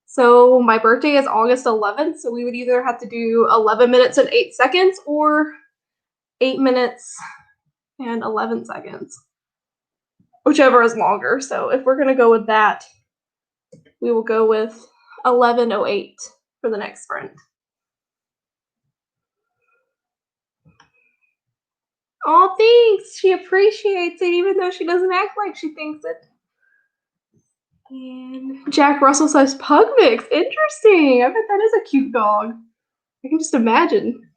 So my birthday is August 11th, so we would either have to do 11 minutes and 8 seconds or 8 minutes and 11 seconds. Whichever is longer. So if we're going to go with that, we will go with 11:08 for the next sprint. Oh, thanks. She appreciates it even though she doesn't act like she thinks it. And Jack Russell says pug mix. Interesting. I bet that is a cute dog. I can just imagine.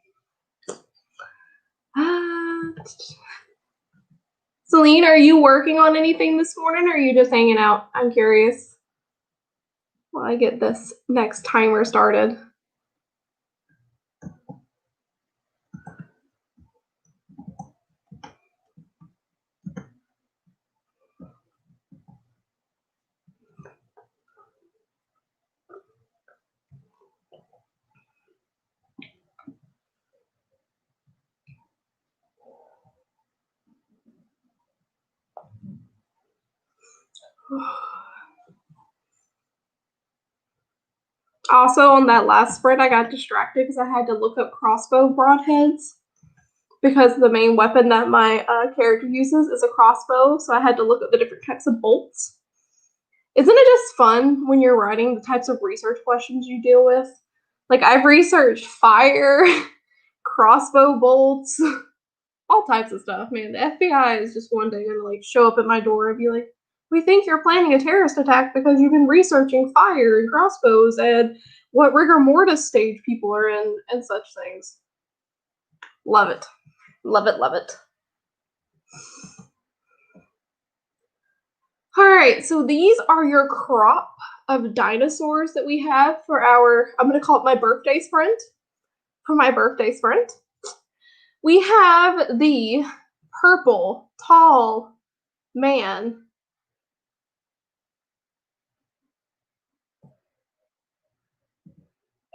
Celine, are you working on anything this morning or are you just hanging out? I'm curious. While I get this next timer started. Also, on that last sprint, I got distracted because I had to look up crossbow broadheads because the main weapon that my character uses is a crossbow, so I had to look up the different types of bolts. Isn't it just fun when you're writing the types of research questions you deal with? Like, I've researched fire, crossbow bolts, all types of stuff, man. The FBI is just one day gonna, like, show up at my door and be like, we think you're planning a terrorist attack because you've been researching fire and crossbows and what rigor mortis stage people are in and such things. Love it. Love it, love it. All right, so these are your crop of dinosaurs that we have for our, I'm going to call it my birthday sprint. For my birthday sprint, we have the purple, tall man.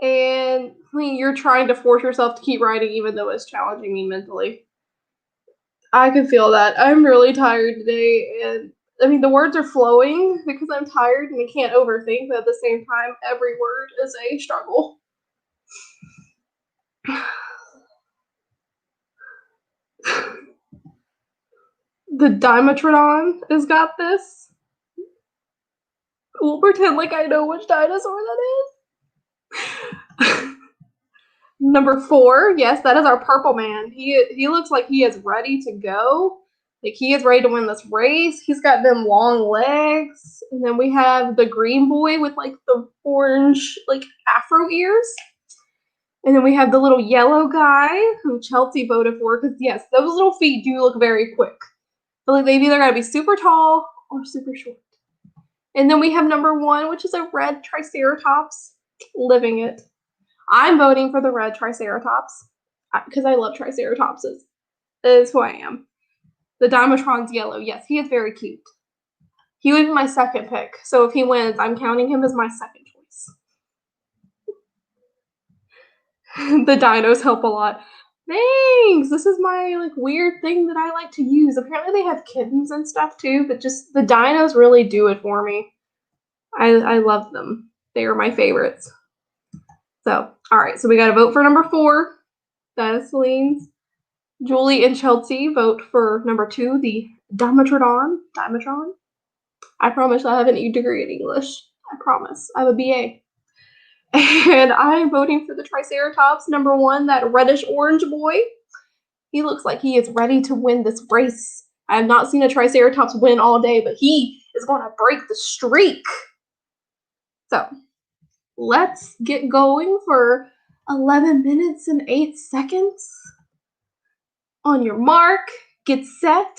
And I mean, you're trying to force yourself to keep writing even though it's challenging me mentally. I can feel that. I'm really tired today, and I mean, the words are flowing because I'm tired and I can't overthink, but at the same time, every word is a struggle. The Dimetrodon has got this. We'll pretend like I know which dinosaur that is. Number 4, yes, that is our purple man. He looks like he is ready to go. Like, he is ready to win this race. He's got them long legs. And then we have the green boy with, like, the orange, like, afro ears. And then we have the little yellow guy who Chelsea voted for because, yes, those little feet do look very quick. But like they've either got to be super tall or super short. And then we have number 1, which is a red Triceratops. Living it. I'm voting for the red Triceratops because I love Triceratopses. That is who I am. The Dimetron's yellow. Yes, he is very cute. He would be my second pick. So if he wins, I'm counting him as my second choice. The dinos help a lot. Thanks! This is my like weird thing that I like to use. Apparently they have kittens and stuff too, but just the dinos really do it for me. I love them. They are my favorites. So, all right, so we got to vote for number 4. That is Celine's. Julie and Chelsea vote for number 2, the Dimetrodon. Dimetron? I promise I have an E degree in English. I promise. I have a BA. And I'm voting for the Triceratops, number 1, that reddish-orange boy. He looks like he is ready to win this race. I have not seen a Triceratops win all day, but he is going to break the streak. So, let's get going for 11 minutes and 8 seconds. On your mark, get set.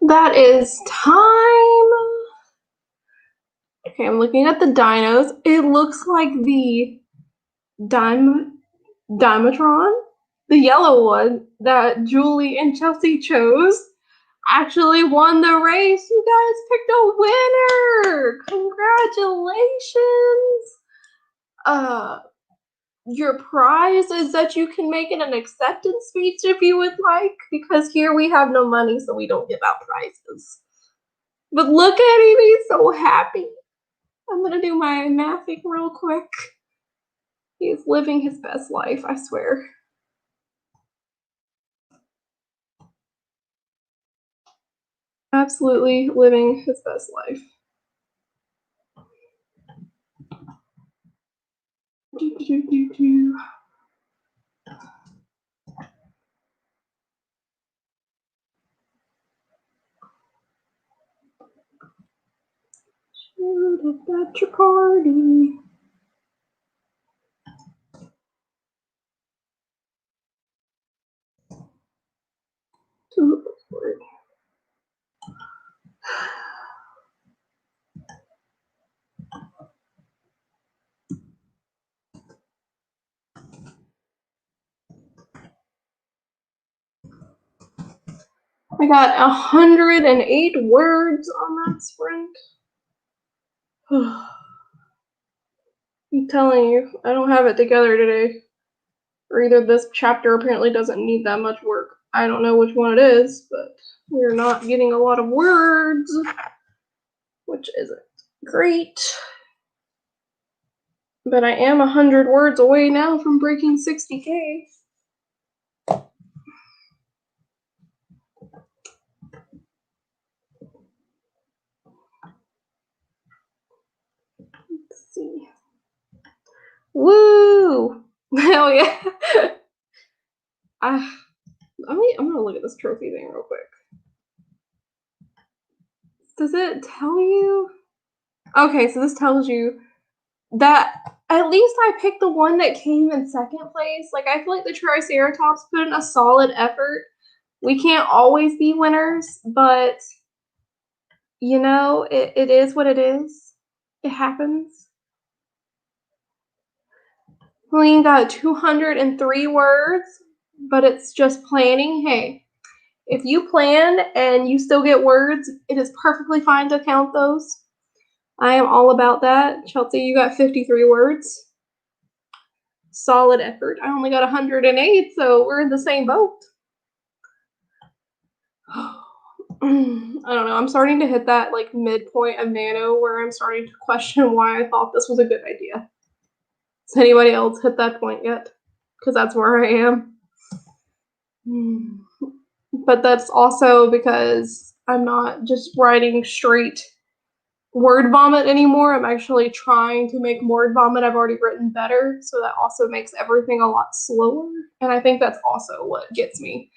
That is time. Okay, I'm looking at the dinos. It looks like the Dimetron, the yellow one that Julie and Chelsea chose, actually won the race. You guys picked a winner. Congratulations. Your prize is that you can make it an acceptance speech if you would like, because here we have no money, so we don't give out prizes. But look at him, he's so happy. I'm gonna do my mathing real quick. He's living his best life, I swear. Absolutely living his best life. At your party. I got 108 words on that sprint. I'm telling you, I don't have it together today. Or either this chapter apparently doesn't need that much work. I don't know which one it is, but we're not getting a lot of words, which isn't great. But I am 100 words away now from breaking 60K. Let's see. Woo! Hell yeah! I'm gonna look at this trophy thing real quick. Does it tell you? Okay, so this tells you that at least I picked the one that came in second place. Like, I feel like the Triceratops put in a solid effort. We can't always be winners, but you know, it is what it is. It happens. Helene got 203 words, but it's just planning. Hey, if you plan and you still get words, it is perfectly fine to count those. I am all about that. Chelsea, you got 53 words. Solid effort. I only got 108, so we're in the same boat. I don't know. I'm starting to hit that like midpoint of Nano where I'm starting to question why I thought this was a good idea. Has anybody else hit that point yet? Because that's where I am. But that's also because I'm not just writing straight word vomit anymore. I'm actually trying to make word vomit I've already written better, so that also makes everything a lot slower. And I think that's also what gets me,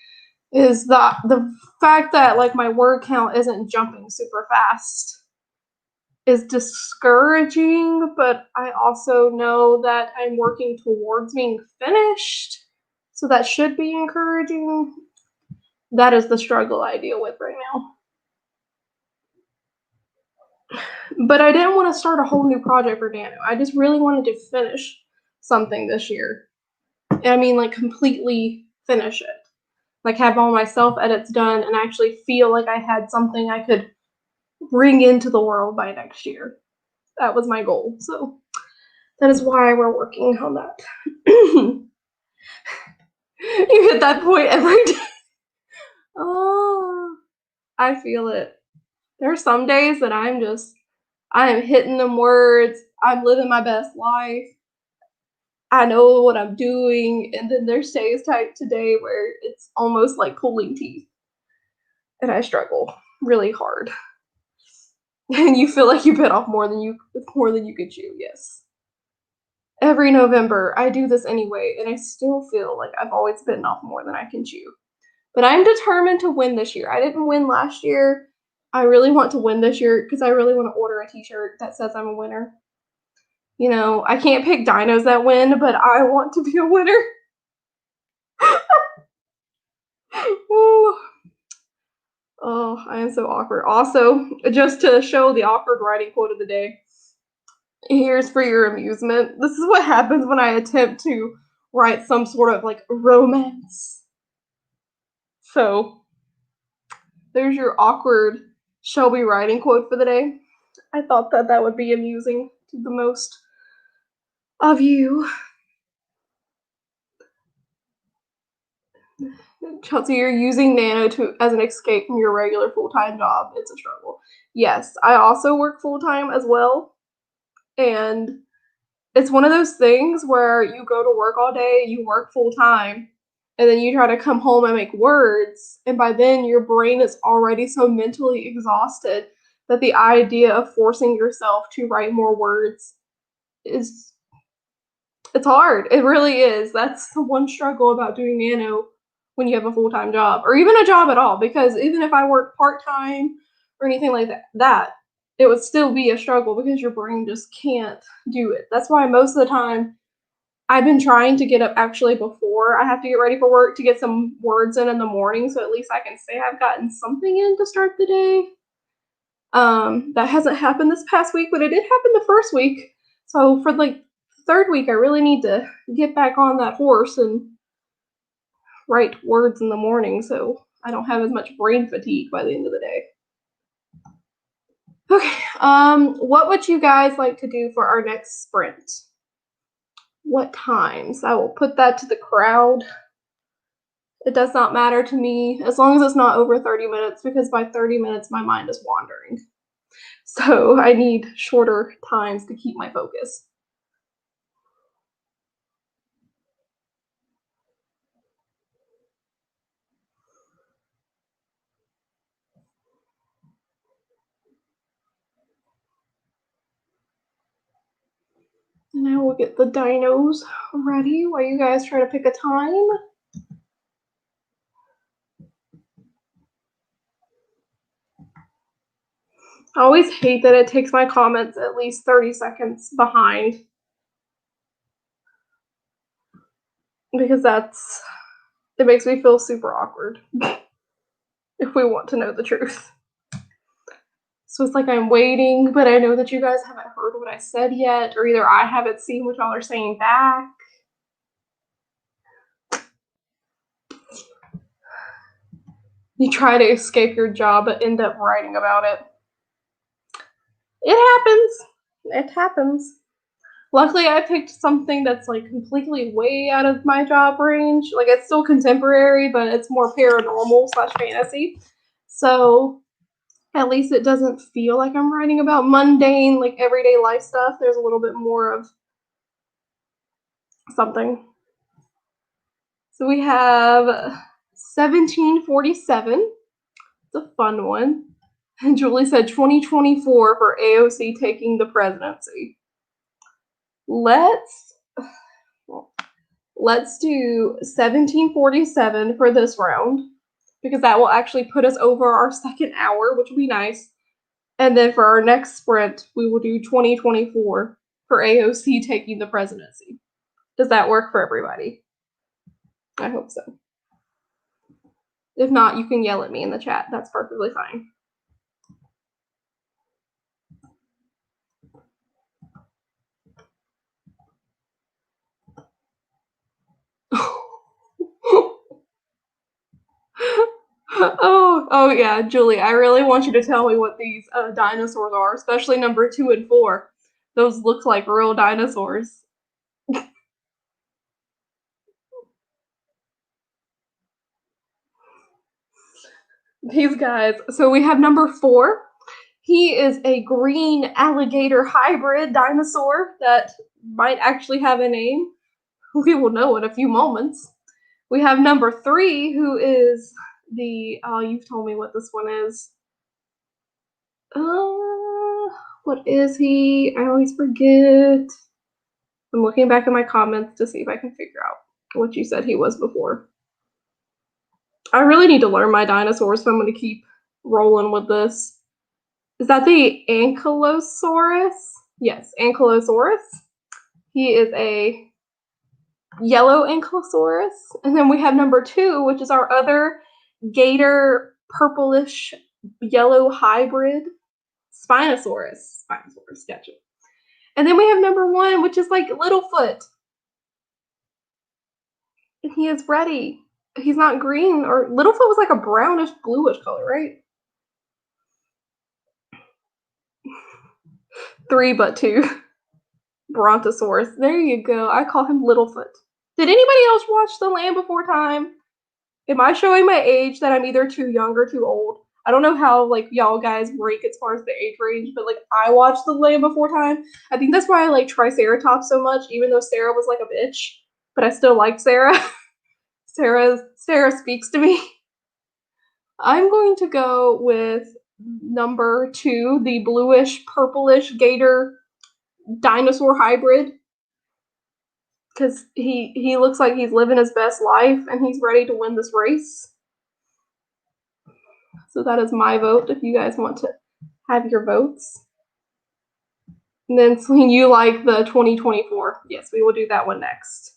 is the fact that like my word count isn't jumping super fast is discouraging, but I also know that I'm working towards being finished, so that should be encouraging. That is the struggle I deal with right now. But I didn't want to start a whole new project for Nano. I just really wanted to finish something this year. I mean, like, completely finish it. Like, have all my self-edits done and actually feel like I had something I could bring into the world by next year. That was my goal. So that is why we're working on that. You hit that point every day. Oh, I feel it. There are some days that I am hitting them words. I'm living my best life. I know what I'm doing. And then there's days like today where it's almost like pulling teeth. And I struggle really hard. And you feel like you bit off more than you could chew, yes. Every November, I do this anyway, and I still feel like I've always bitten off more than I can chew. But I'm determined to win this year. I didn't win last year. I really want to win this year because I really want to order a t-shirt that says I'm a winner. You know, I can't pick dinos that win, but I want to be a winner. Oh, I am so awkward. Also, just to show the awkward writing quote of the day, here's for your amusement. This is what happens when I attempt to write some sort of like romance. So, there's your awkward Shelby writing quote for the day. I thought that that would be amusing to the most of you. Chelsea, you're using Nano as an escape from your regular full-time job. It's a struggle. Yes, I also work full-time as well. And it's one of those things where you go to work all day, you work full-time, and then you try to come home and make words. And by then, your brain is already so mentally exhausted that the idea of forcing yourself to write more words is it's hard. It really is. That's the one struggle about doing Nano when you have a full-time job or even a job at all, because even if I worked part-time or anything like that, it would still be a struggle because your brain just can't do it. That's why most of the time I've been trying to get up actually before I have to get ready for work to get some words in the morning, so at least I can say I've gotten something in to start the day. That hasn't happened this past week, but it did happen the first week. So for like third week, I really need to get back on that horse and write words in the morning so I don't have as much brain fatigue by the end of the day. Okay, what would you guys like to do for our next sprint? What times? I will put that to the crowd. It does not matter to me as long as it's not over 30 minutes, because by 30 minutes my mind is wandering. So I need shorter times to keep my focus. And I will get the dinos ready while you guys try to pick a time. I always hate that it takes my comments at least 30 seconds behind, because it makes me feel super awkward if we want to know the truth. So it's like I'm waiting, but I know that you guys haven't heard what I said yet, or either I haven't seen what y'all are saying back. You try to escape your job but end up writing about it. It happens. It happens. Luckily, I picked something that's like completely way out of my job range. Like, it's still contemporary, but it's more paranormal / fantasy. So at least it doesn't feel like I'm writing about mundane, like everyday life stuff. There's a little bit more of something. So we have 1747. It's a fun one. And Julie said 2024 for AOC taking the presidency. Let's do 1747 for this round, because that will actually put us over our second hour, which will be nice. And then for our next sprint, we will do 2024 for AOC taking the presidency. Does that work for everybody? I hope so. If not, you can yell at me in the chat. That's perfectly fine. Oh yeah, Julie, I really want you to tell me what these dinosaurs are, especially number 2 and 4. Those look like real dinosaurs. These guys. So we have number 4. He is a green alligator hybrid dinosaur that might actually have a name. We will know in a few moments. We have number 3, who is you've told me what this one is. What is he? I always forget. I'm looking back at my comments to see if I can figure out what you said he was before. I really need to learn my dinosaurs, so I'm going to keep rolling with this. Is that the Ankylosaurus? Yes, Ankylosaurus. He is a yellow Ankylosaurus. And then we have number 2, which is our other gator purplish yellow hybrid Spinosaurus. Spinosaurus, gotcha. And then we have number 1, which is like Littlefoot. And he is ready. He's not green, or Littlefoot was like a brownish, bluish color, right? 3 but 2. Brontosaurus. There you go. I call him Littlefoot. Did anybody else watch The Land Before Time? Am I showing my age that I'm either too young or too old? I don't know how like y'all guys rank as far as the age range, but like I watched The Land Before Time. I think that's why I like Triceratops so much, even though Sarah was like a bitch. But I still liked Sarah. Sarah speaks to me. I'm going to go with number 2, the bluish purplish gator dinosaur hybrid, because he looks like he's living his best life and he's ready to win this race. So that is my vote if you guys want to have your votes. And then Celine, you like the 2024. Yes, we will do that one next.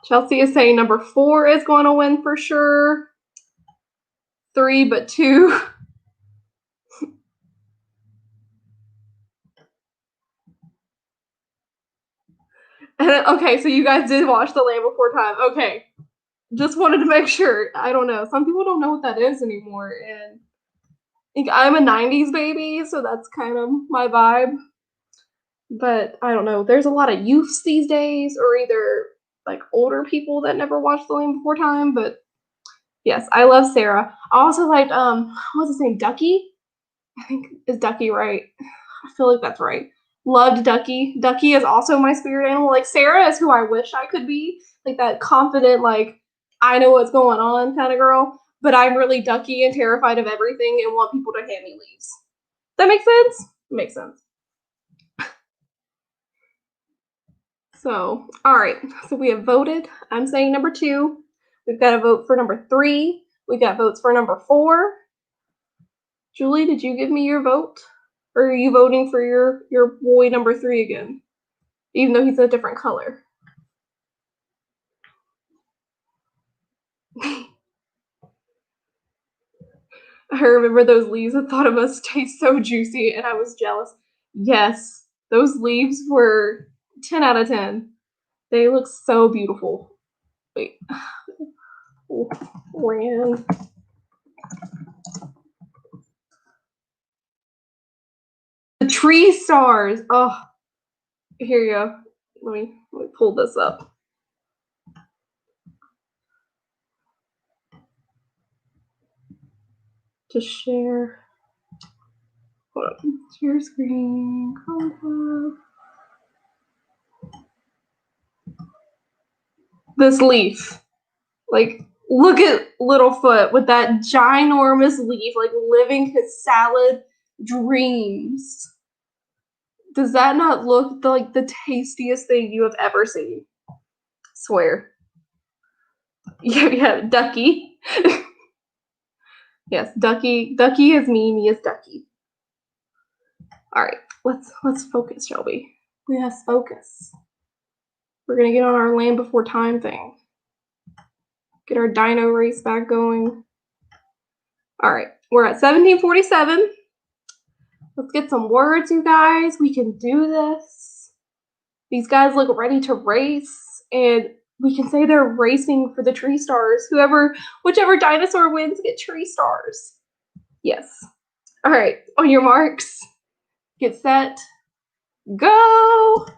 Chelsea is saying number 4 is going to win for sure. 3 but 2. Okay, so you guys did watch The Land Before Time. Okay. Just wanted to make sure. I don't know. Some people don't know what that is anymore. And I'm a 90s baby, so that's kind of my vibe. But I don't know. There's a lot of youths these days, or either like older people that never watched The Land Before Time. But yes, I love Sarah. I also liked what's his name? Ducky? I think is Ducky right? I feel like that's right. Loved Ducky. Ducky is also my spirit animal. Like Sarah is who I wish I could be. Like that confident, like I know what's going on kind of girl. But I'm really Ducky and terrified of everything and want people to hand me leaves. That makes sense? It makes sense. So, all right. So we have voted. I'm saying number 2. We've got a vote for number 3. We got votes for number 4. Julie, did you give me your vote? Or are you voting for your boy number 3 again? Even though he's a different color. I remember those leaves. I thought it must taste so juicy, and I was jealous. Yes, those leaves were 10 out of 10. They look so beautiful. Wait. Oh, land. The tree stars. Oh, here you go. Let me pull this up. To share. Hold on. Share screen. Contact. This leaf. Like, look at Littlefoot with that ginormous leaf, like living his salad dreams. Does that not look like the tastiest thing you have ever seen? Swear. Yeah, Ducky. Yes, Ducky. Ducky is me is Ducky. All right, let's focus, shall we? Yes, focus. We're gonna get on our Land Before Time thing. Get our dino race back going. All right, we're at 1747. Let's get some words, you guys. We can do this. These guys look ready to race, and we can say they're racing for the tree stars. Whichever dinosaur wins, get tree stars. Yes. All right, on your marks, get set, go!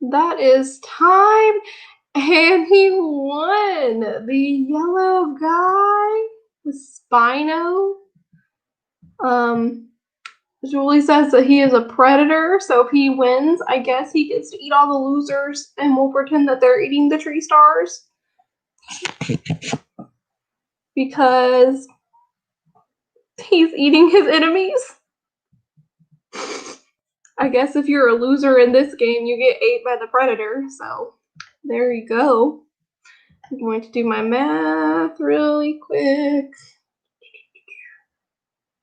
That is time. And he won. The yellow guy, the Spino. Julie says that he is a predator, so if he wins, I guess he gets to eat all the losers, and we'll pretend that they're eating the tree stars. Because he's eating his enemies. I guess if you're a loser in this game, you get ate by the predator, so there you go. I'm going to do my math really quick.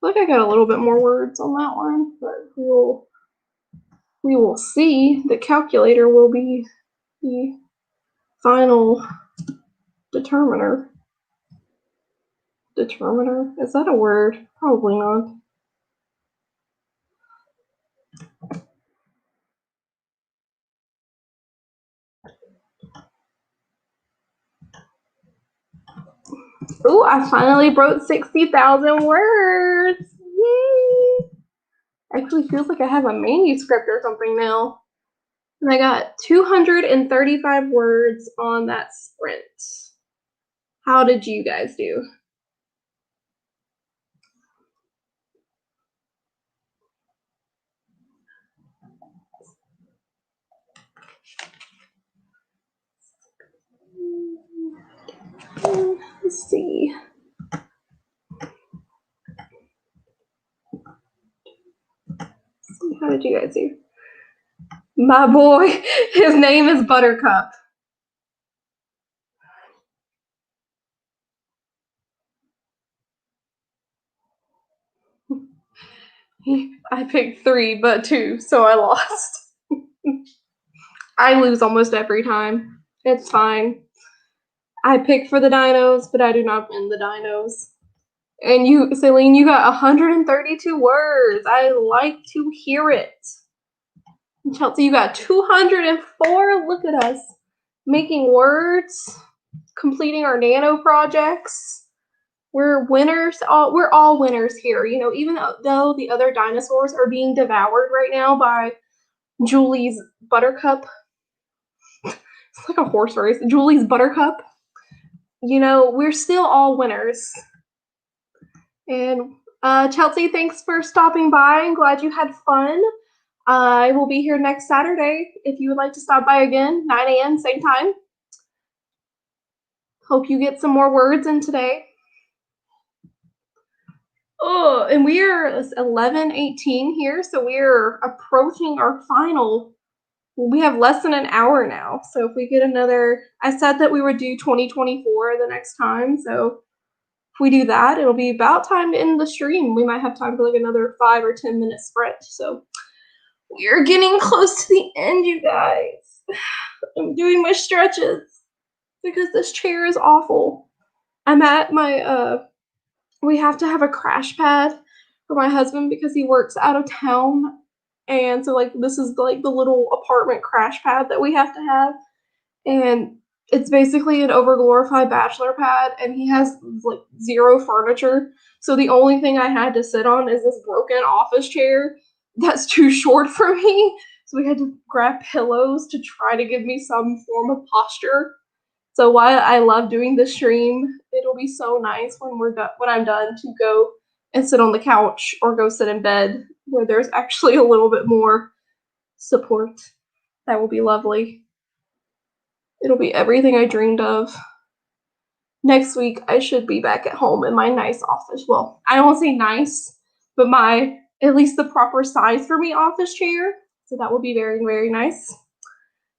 I think I got a little bit more words on that one, but we will see. The calculator will be the final determiner. Determiner? Is that a word? Probably not. Ooh, I finally broke 60,000 words. Yay! Actually feels like I have a manuscript or something now. And I got 235 words on that sprint. How did you guys do? Let's see. How did you guys do? My boy, his name is Buttercup. I picked 3, but 2, so I lost. I lose almost every time. It's fine. I pick for the dinos, but I do not win the dinos. And you, Celine, you got 132 words. I like to hear it. And Chelsea, you got 204. Look at us making words, completing our nano projects. We're winners. We're all winners here. You know, even though the other dinosaurs are being devoured right now by Julie's Buttercup. It's like a horse race. Julie's Buttercup. You know, we're still all winners. And Chelsea, thanks for stopping by. I'm glad you had fun. I will be here next Saturday if you would like to stop by again, 9 a.m., same time. Hope you get some more words in today. Oh, and we are 11:18 here, so we are approaching our final. We have less than an hour now, so if we get another, I said that we would do 2024 the next time, so if we do that, it'll be about time to end the stream. We might have time for like another 5 or 10 minute sprint, so we're getting close to the end, you guys. I'm doing my stretches because this chair is awful. I'm at my, we have to have a crash pad for my husband because he works out of town. And so like this is like the little apartment crash pad that we have to have. And it's basically an overglorified bachelor pad, and he has like 0 furniture. So the only thing I had to sit on is this broken office chair that's too short for me. So we had to grab pillows to try to give me some form of posture. So while I love doing the stream, it'll be so nice when I'm done to go and sit on the couch or go sit in bed where there's actually a little bit more support. That will be lovely. It'll be everything I dreamed of. Next week, I should be back at home in my nice office. Well, I don't want to say nice, but my, at least the proper size for me office chair. So that will be very, very nice.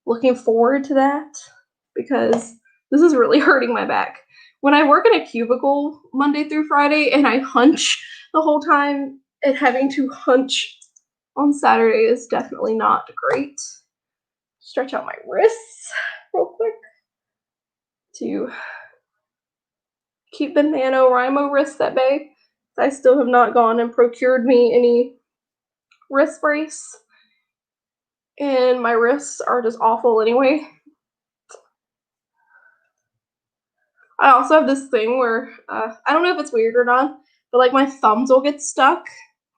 Looking forward to that because this is really hurting my back. When I work in a cubicle Monday through Friday and I hunch the whole time, and having to hunch on Saturday is definitely not great. Stretch out my wrists real quick to keep the NaNoWriMo wrists at bay. I still have not gone and procured me any wrist brace, and my wrists are just awful anyway. I also have this thing where I don't know if it's weird or not, but like my thumbs will get stuck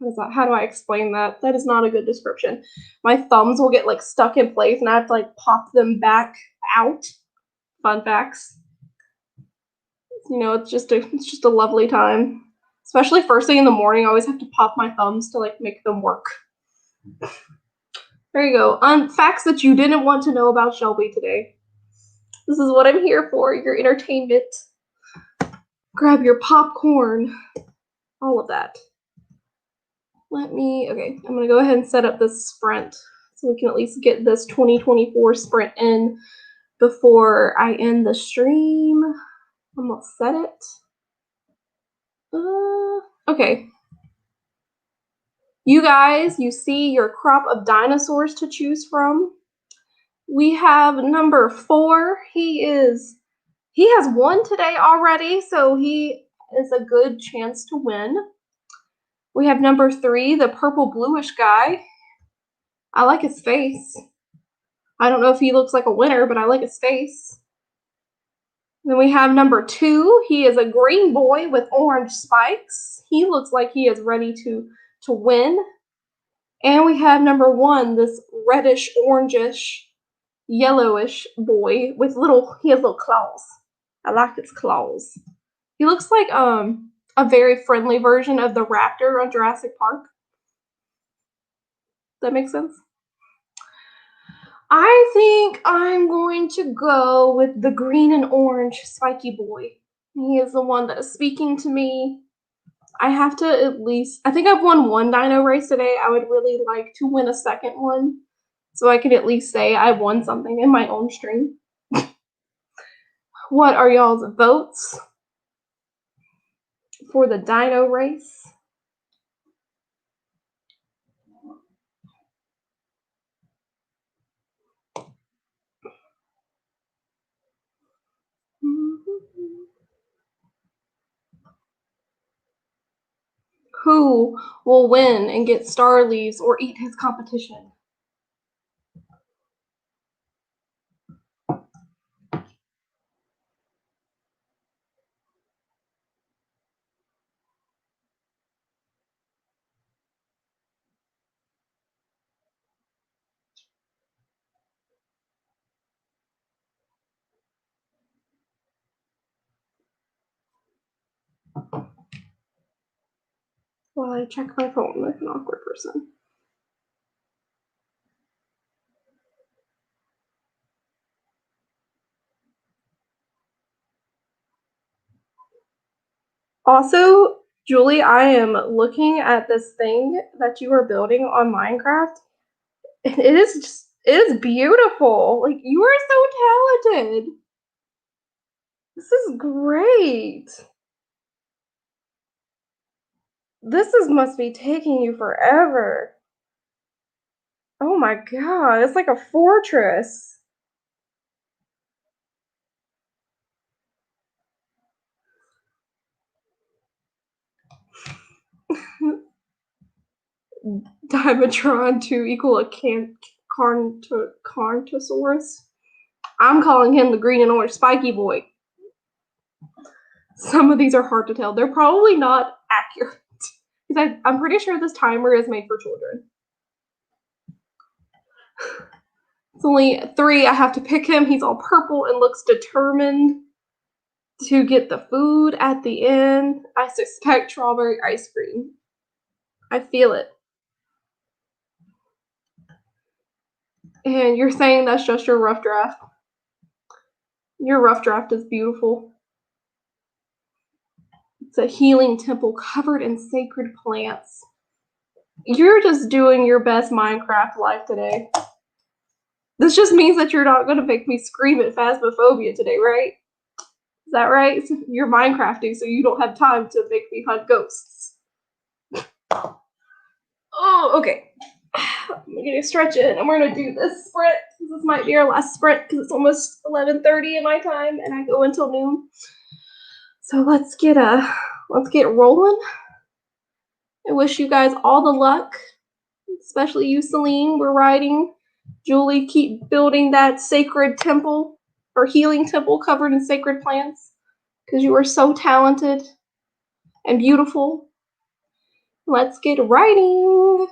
How do I explain that? That is not a good description. My thumbs will get like stuck in place and I have to like pop them back out. Fun facts. You know, it's just a lovely time. Especially first thing in the morning, I always have to pop my thumbs to like make them work. There you go. Facts that you didn't want to know about Shelby today. This is what I'm here for, your entertainment. Grab your popcorn. All of that. Okay, I'm gonna go ahead and set up this sprint so we can at least get this 2024 sprint in before I end the stream. I'm gonna set it. Okay. You guys, you see your crop of dinosaurs to choose from. We have number 4. He has won today already, so he is a good chance to win. We have number 3, the purple bluish guy. I like his face. I don't know if he looks like a winner, but I like his face. Then we have number 2. He is a green boy with orange spikes. He looks like he is ready to win. And we have number 1, this reddish, orangish, yellowish boy with he has little claws. I like his claws. He looks like a very friendly version of the raptor on Jurassic Park. Does that make sense? I think I'm going to go with the green and orange spiky boy. He is the one that is speaking to me. I have to I think I've won 1 dino race today. I would really like to win a second one so I could at least say I won something in my own stream. What are y'all's votes for the dino race? Who will win and get star leaves or eat his competition? While I check my phone like an awkward person. Also, Julie, I am looking at this thing that you are building on Minecraft. And it is beautiful. Like, you are so talented. This is great. Must be taking you forever. Oh my god, it's like a fortress. Dimetron to equal a Carnotaurus. I'm calling him the green and orange spiky boy. Some of these are hard to tell. They're probably not accurate. Because I'm pretty sure this timer is made for children. It's only 3. I have to pick him. He's all purple and looks determined to get the food at the end. I suspect strawberry ice cream. I feel it. And you're saying that's just your rough draft? Your rough draft is beautiful. It's a healing temple covered in sacred plants. You're just doing your best Minecraft life today. This just means that you're not going to make me scream at Phasmophobia today, right? Is that right? You're Minecrafting, so you don't have time to make me hunt ghosts. Oh, okay. I'm gonna stretch it, and we're gonna do this sprint. This might be our last sprint because it's almost 11:30 in my time, and I go until noon. So let's get rolling. I wish you guys all the luck, especially you, Celine. We're riding. Julie, keep building that sacred temple or healing temple covered in sacred plants because you are so talented and beautiful. let's get writing.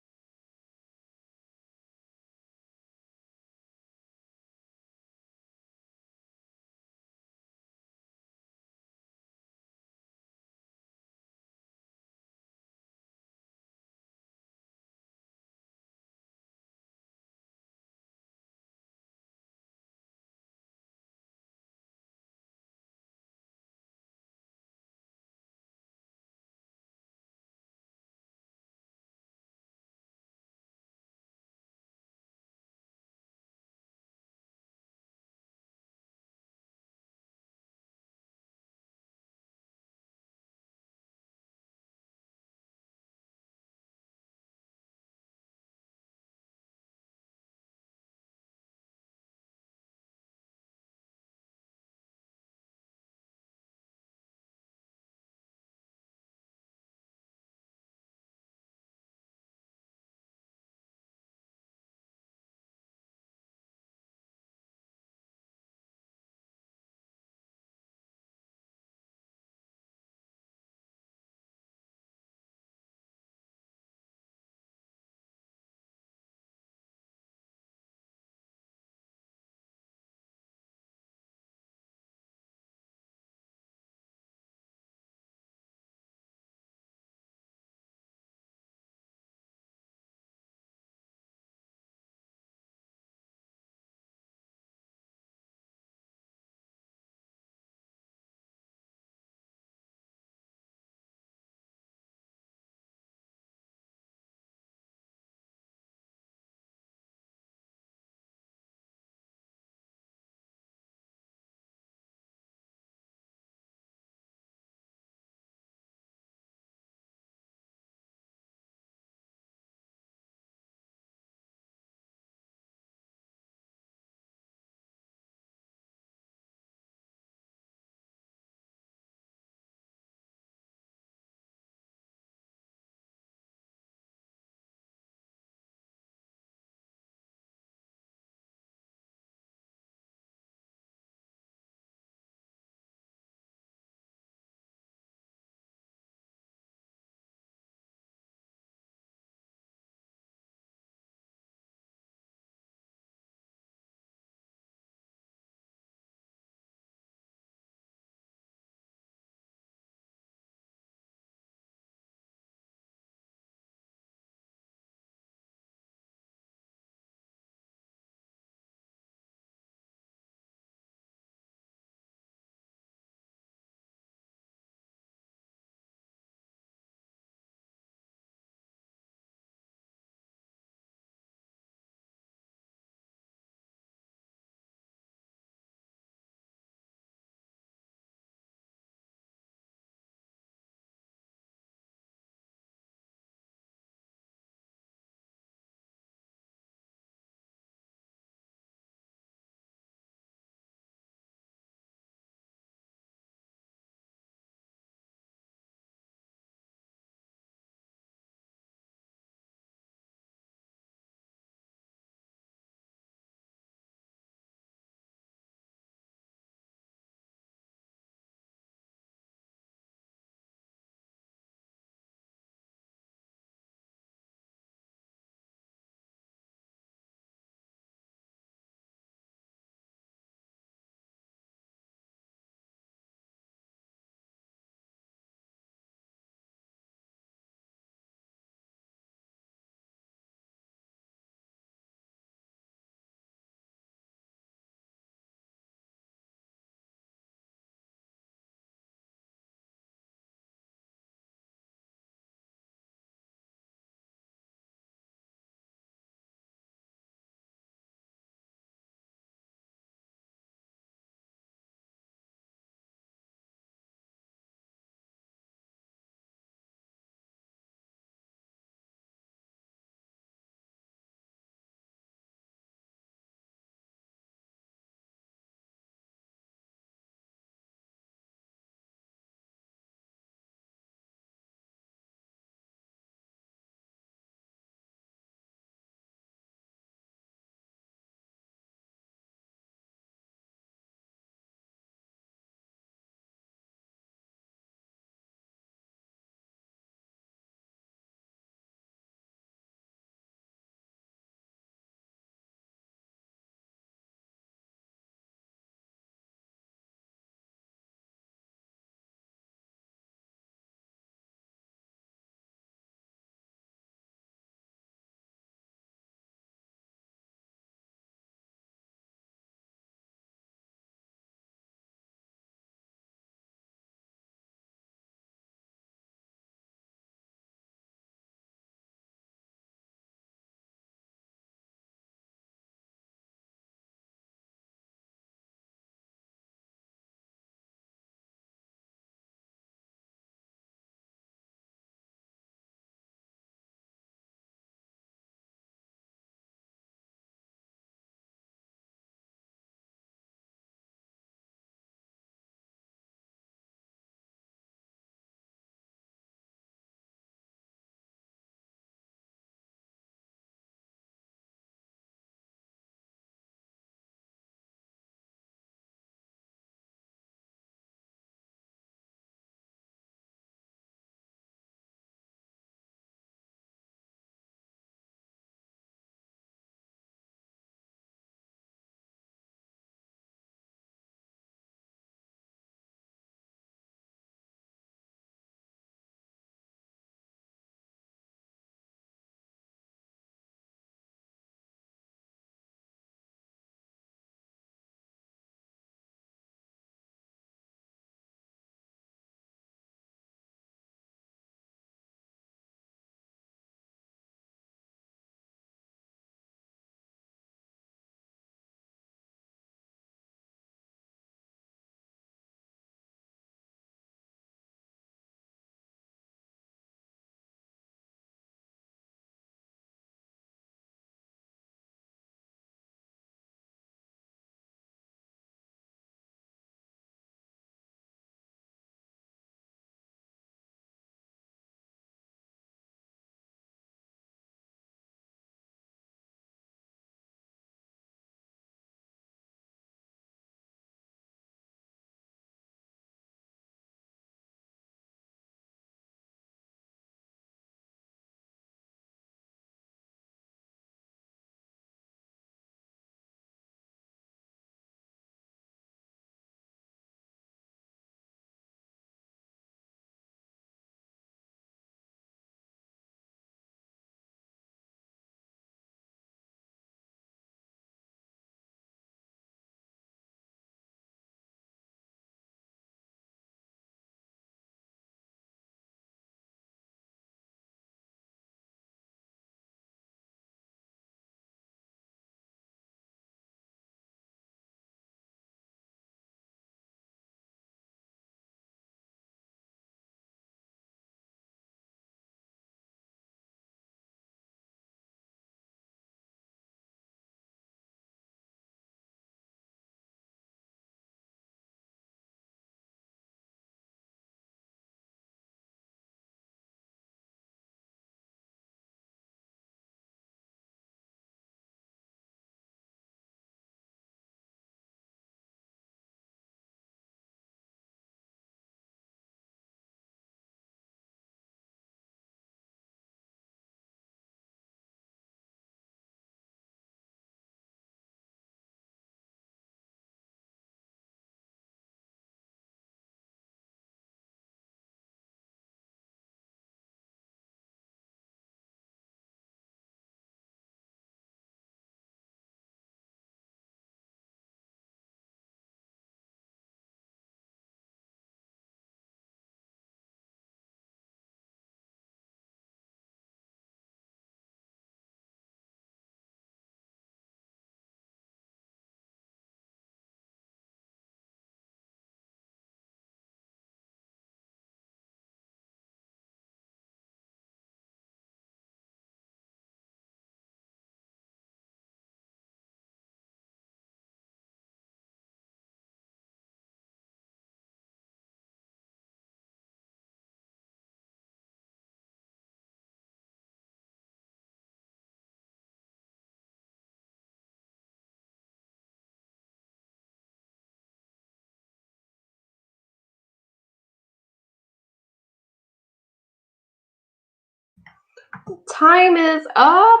Time is up.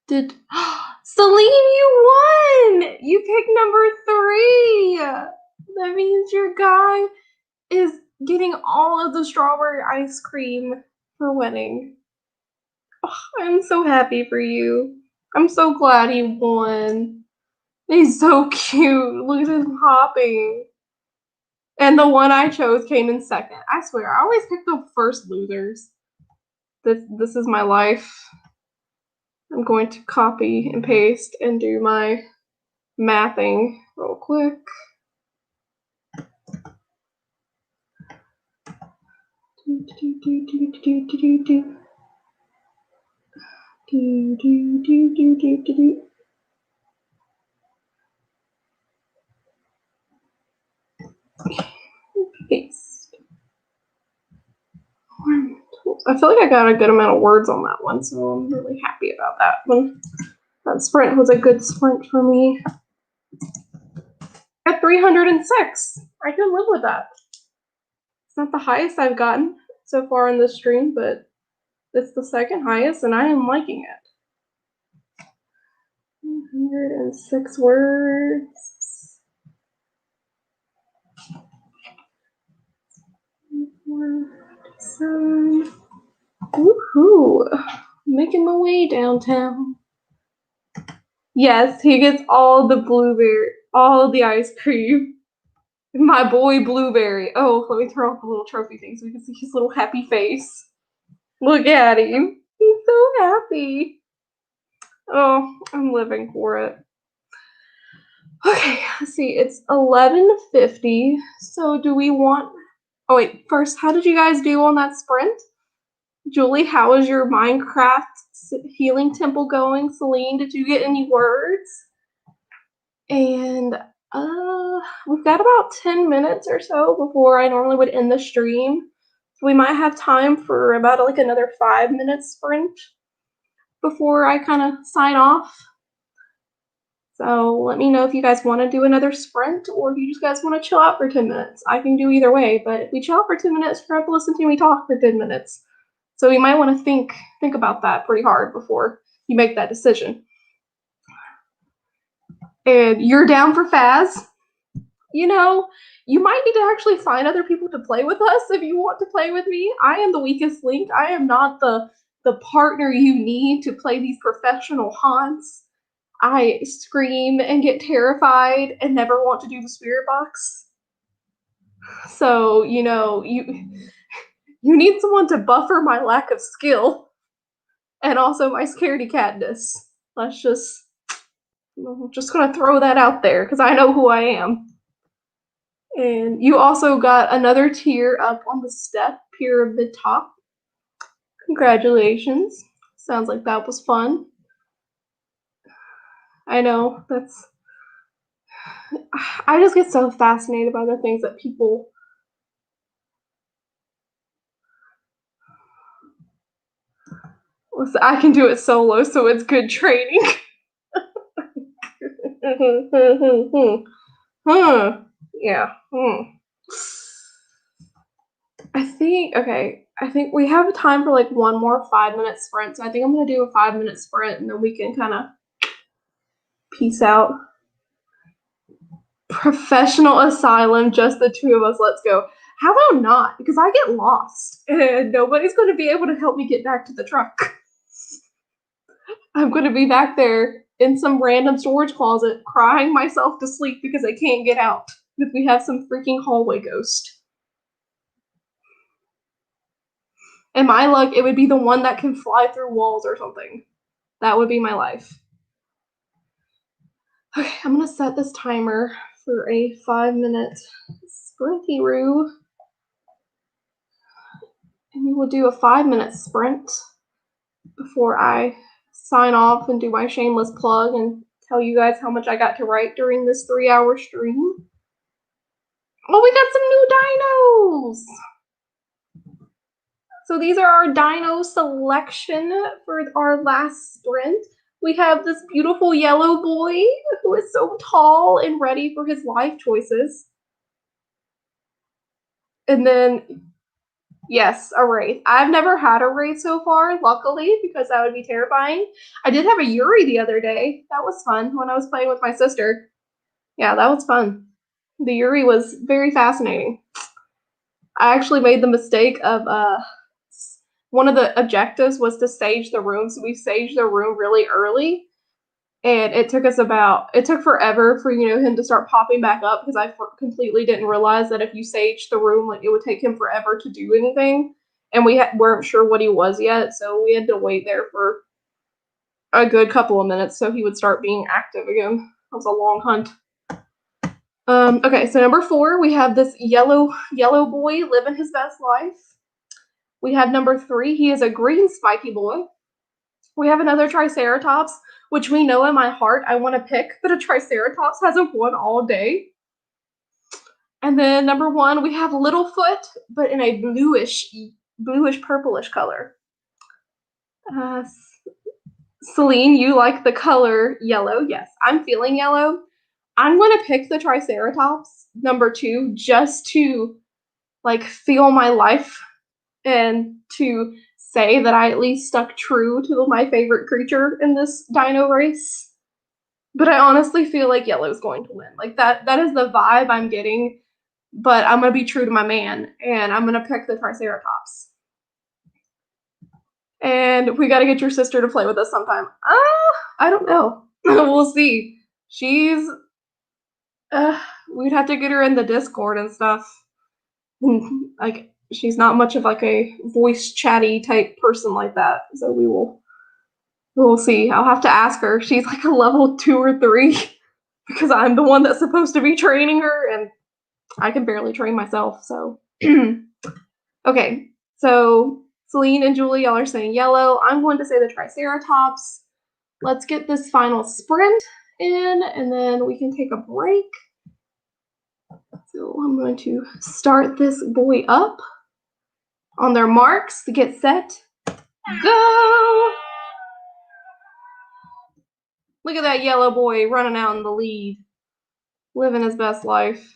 Celine, you won! You picked number 3. That means your guy is getting all of the strawberry ice cream for winning. Oh, I'm so happy for you. I'm so glad he won. He's so cute. Look at him hopping. And the one I chose came in second. I swear, I always pick the first losers. This is my life. I'm going to copy and paste and do my mathing real quick. Paste. I feel like I got a good amount of words on that one, so I'm really happy about that one. That sprint was a good sprint for me. At 306. I can live with that. It's not the highest I've gotten so far in this stream, but it's the second highest, and I am liking it. 106 words. Woohoo! Making my way downtown. Yes, he gets all the blueberry, all the ice cream. My boy Blueberry. Oh, let me turn off the little trophy thing so we can see his little happy face. Look at him. He's so happy. Oh, I'm living for it. Okay, let's see. It's 11:50. So do we want... Oh, wait. First, how did you guys do on that sprint? Julie, how is your Minecraft healing temple going? Celine, did you get any words? And we've got about 10 minutes or so before I normally would end the stream. So we might have time for about like another 5-minute sprint before I kind of sign off. So let me know if you guys want to do another sprint or if you just guys want to chill out for 10 minutes. I can do either way, but if we chill out for 10 minutes, you're going to have to listen to me talk for 10 minutes. So you might want to think about that pretty hard before you make that decision. And you're down for Faz. You know, you might need to actually find other people to play with us if you want to play with me. I am the weakest link. I am not the partner you need to play these professional haunts. I scream and get terrified and never want to do the spirit box. So, you know, you need someone to buffer my lack of skill and also my scaredy catness. I'm just gonna throw that out there because I know who I am. And you also got another tier up on the step pyramid top. Congratulations. Sounds like that was fun. I know, I just get so fascinated by the things that people... Listen, I can do it solo, so it's good training. Yeah. I think we have time for like one more 5-minute sprint. So I think I'm going to do a 5-minute sprint and then we can kind of peace out. Professional asylum, just the two of us. Let's go. How about not? Because I get lost and nobody's going to be able to help me get back to the truck. I'm going to be back there in some random storage closet crying myself to sleep because I can't get out because we have some freaking hallway ghost. And my luck, it would be the one that can fly through walls or something. That would be my life. Okay, I'm going to set this timer for a 5-minute sprinty-roo. And we will do a 5-minute sprint before I sign off and do my shameless plug and tell you guys how much I got to write during this 3-hour stream. Oh, we got some new dinos! So these are our dino selection for our last sprint. We have this beautiful yellow boy who is so tall and ready for his life choices. And then Yes, a wraith. I've never had a wraith so far, luckily, because that would be terrifying. I did have a Yuri the other day. That was fun when I was playing with my sister. Yeah, that was fun. The Yuri was very fascinating. I actually made the mistake of one of the objectives was to sage the room, so we saged the room really early, and it took forever for him to start popping back up because I completely didn't realize that if you sage the room, like it would take him forever to do anything, and weren't sure what he was yet, so we had to wait there for a good couple of minutes so he would start being active again. It was a long hunt. Okay, so number 4, we have this yellow boy living his best life. We have number 3, he is a green spiky boy. We have another Triceratops, which we know in my heart I want to pick, but a Triceratops hasn't won all day. And then number 1, we have Littlefoot, but in a bluish purplish color. Celine, you like the color yellow. Yes, I'm feeling yellow. I'm going to pick the Triceratops, number 2, just to like feel my life and to say that I at least stuck true to my favorite creature in this dino race. But I honestly feel like yellow's going to win. Like that is the vibe I'm getting, but I'm going to be true to my man and I'm going to pick the Triceratops. And we got to get your sister to play with us sometime. I don't know. We'll see. She's we'd have to get her in the Discord and stuff. Like she's not much of like a voice chatty type person like that. So we'll see. I'll have to ask her. She's like a level 2 or 3 because I'm the one that's supposed to be training her and I can barely train myself. So okay. So Celine and Julie, y'all are saying yellow. I'm going to say the Triceratops. Let's get this final sprint in and then we can take a break. So I'm going to start this boy up. On their marks, to get set, go! Look at that yellow boy running out in the lead, living his best life.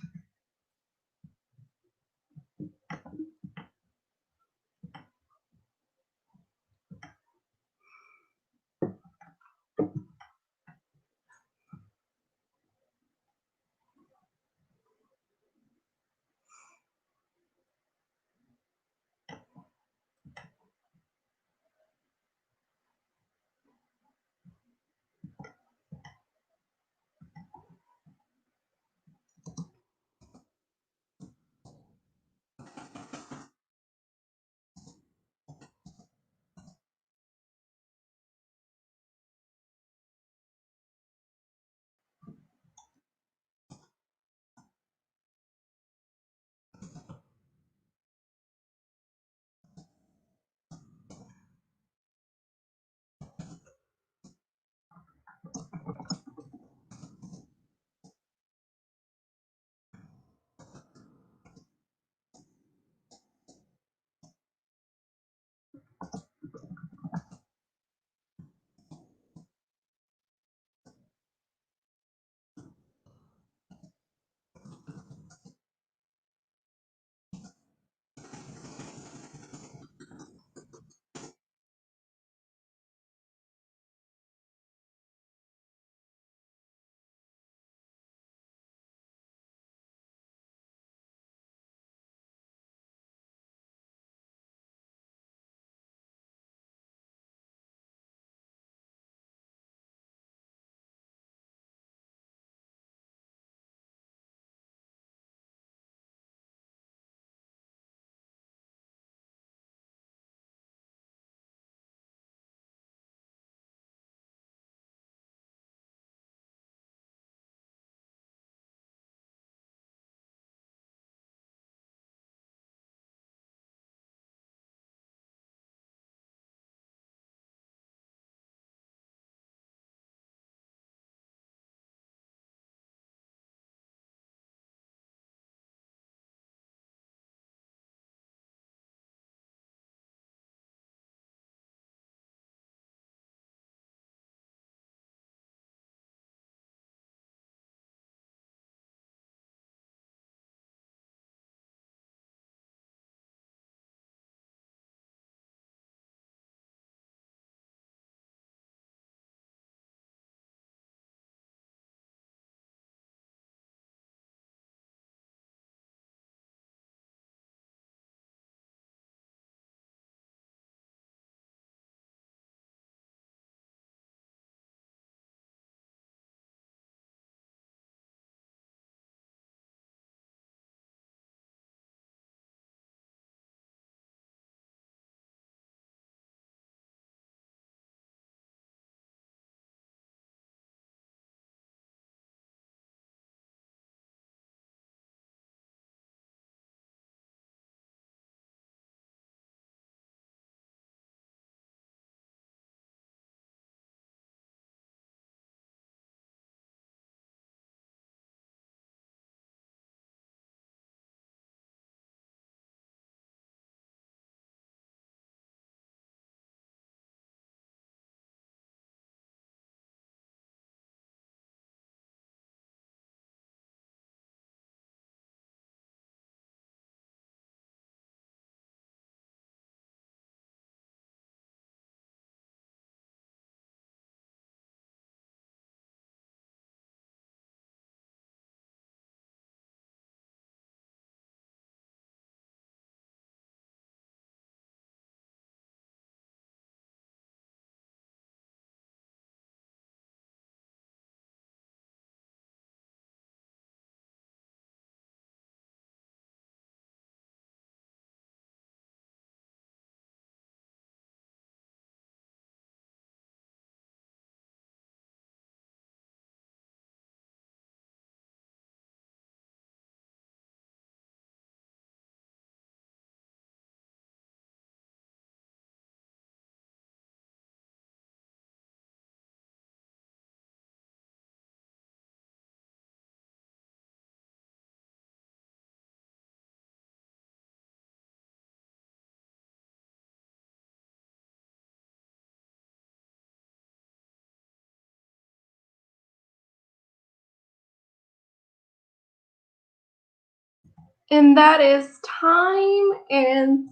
And that is time. And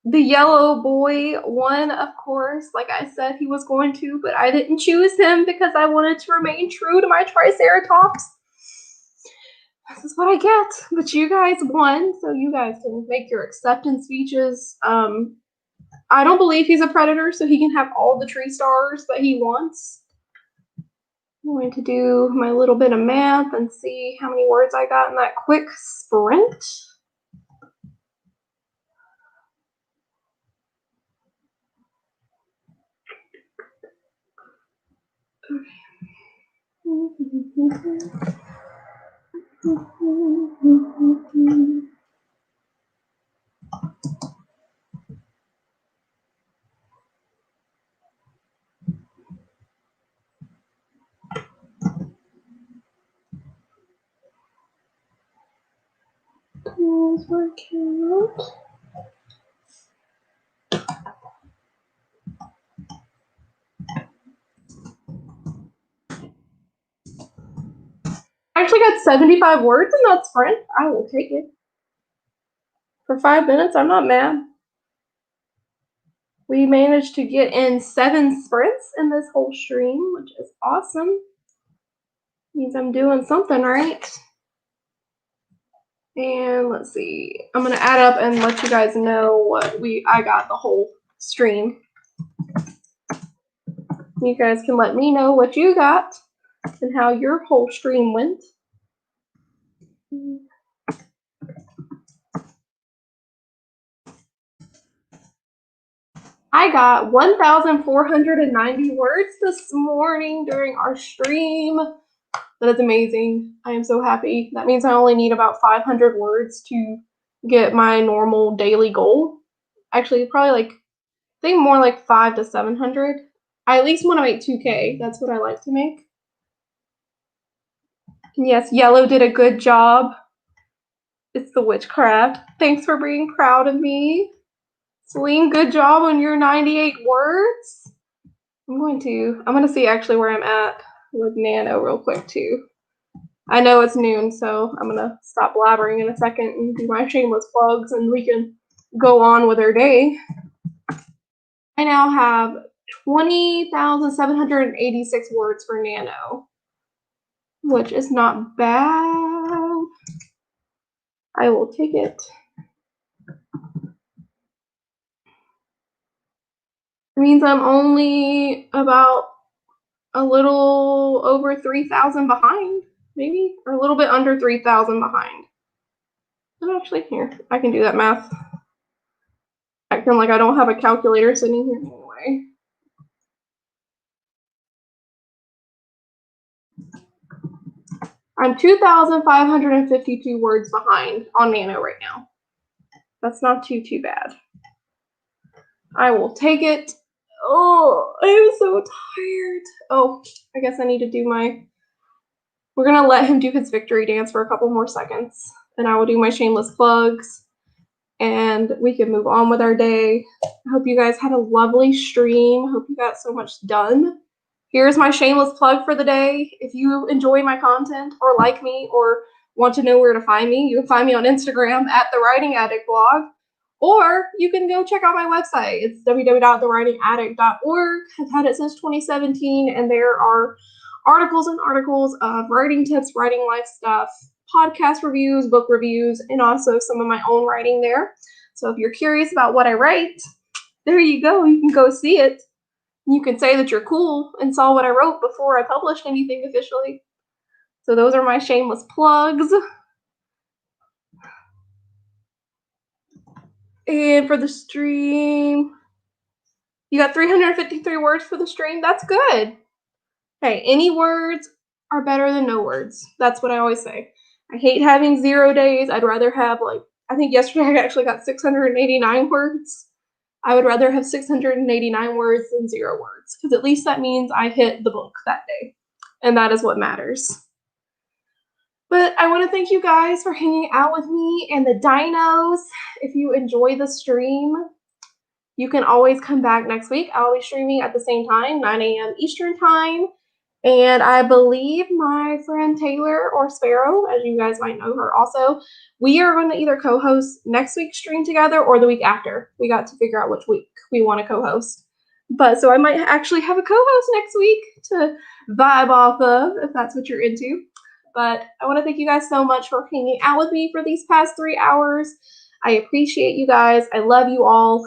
the yellow boy won, of course. Like I said, he was going to, but I didn't choose him because I wanted to remain true to my Triceratops. This is what I get. But you guys won, so you guys can make your acceptance speeches. I don't believe he's a predator, so he can have all the tree stars that he wants. I'm going to do my little bit of math and see how many words I got in that quick sprint. Working out. I actually got 75 words in that sprint. I will take it. For 5 minutes, I'm not mad. We managed to get in 7 sprints in this whole stream, which is awesome. Means I'm doing something right. And let's see. I'm gonna add up and let you guys know what I got the whole stream. You guys can let me know what you got and how your whole stream went. I got 1,490 words this morning during our stream. That is amazing. I am so happy. That means I only need about 500 words to get my normal daily goal. Actually, probably like, I think more like 500 to 700. I at least want to make 2K. That's what I like to make. And yes, Yellow did a good job. It's the witchcraft. Thanks for being proud of me. Celine, good job on your 98 words. I'm going to see actually where I'm at with Nano real quick too. I know it's noon, so I'm going to stop blabbering in a second and do my shameless plugs, and we can go on with our day. I now have 20,786 words for Nano, which is not bad. I will take it. It means I'm only about a little over 3,000 behind, maybe, or a little bit under 3,000 behind. I'm actually here. I can do that math. Acting like I don't have a calculator sitting here anyway. I'm 2,552 words behind on Nano right now. That's not too bad. I will take it. Oh, I am so tired. Oh, I guess I need to do we're going to let him do his victory dance for a couple more seconds. And I will do my shameless plugs. And we can move on with our day. I hope you guys had a lovely stream. Hope you got so much done. Here's my shameless plug for the day. If you enjoy my content or like me or want to know where to find me, you can find me on Instagram at the Writing Addict blog. Or you can go check out my website. It's www.thewritingaddict.org. I've had it since 2017, and there are articles and articles of writing tips, writing life stuff, podcast reviews, book reviews, and also some of my own writing there. So if you're curious about what I write, there you go. You can go see it. You can say that you're cool and saw what I wrote before I published anything officially. So those are my shameless plugs. And for the stream, you got 353 words for the stream. That's good. Hey, any words are better than no words. That's what I always say. I hate having 0 days. I'd rather have, like, I think yesterday I actually got 689 words. I would rather have 689 words than 0 words, because at least that means I hit the book that day. And that is what matters. But I want to thank you guys for hanging out with me and the dinos. If you enjoy the stream, you can always come back next week. I'll be streaming at the same time, 9 a.m. Eastern time. And I believe my friend Taylor, or Sparrow, as you guys might know her also, we are going to either co-host next week's stream together or the week after. We got to figure out which week we want to co-host. But so I might actually have a co-host next week to vibe off of, if that's what you're into. But I want to thank you guys so much for hanging out with me for these past 3 hours. I appreciate you guys. I love you all.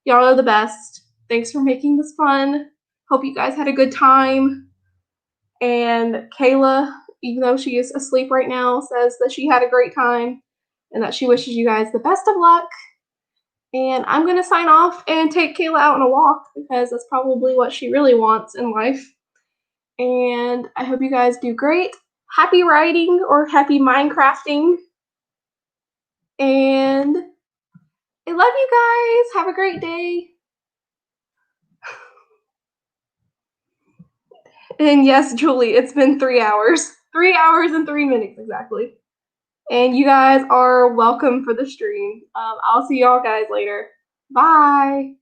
Y'all are the best. Thanks for making this fun. Hope you guys had a good time. And Kayla, even though she is asleep right now, says that she had a great time and that she wishes you guys the best of luck. And I'm going to sign off and take Kayla out on a walk because that's probably what she really wants in life. And I hope you guys do great. Happy writing or happy Minecrafting. And I love you guys. Have a great day. And yes, Julie, it's been 3 hours. 3 hours and 3 minutes exactly. And you guys are welcome for the stream. I'll see y'all guys later. Bye.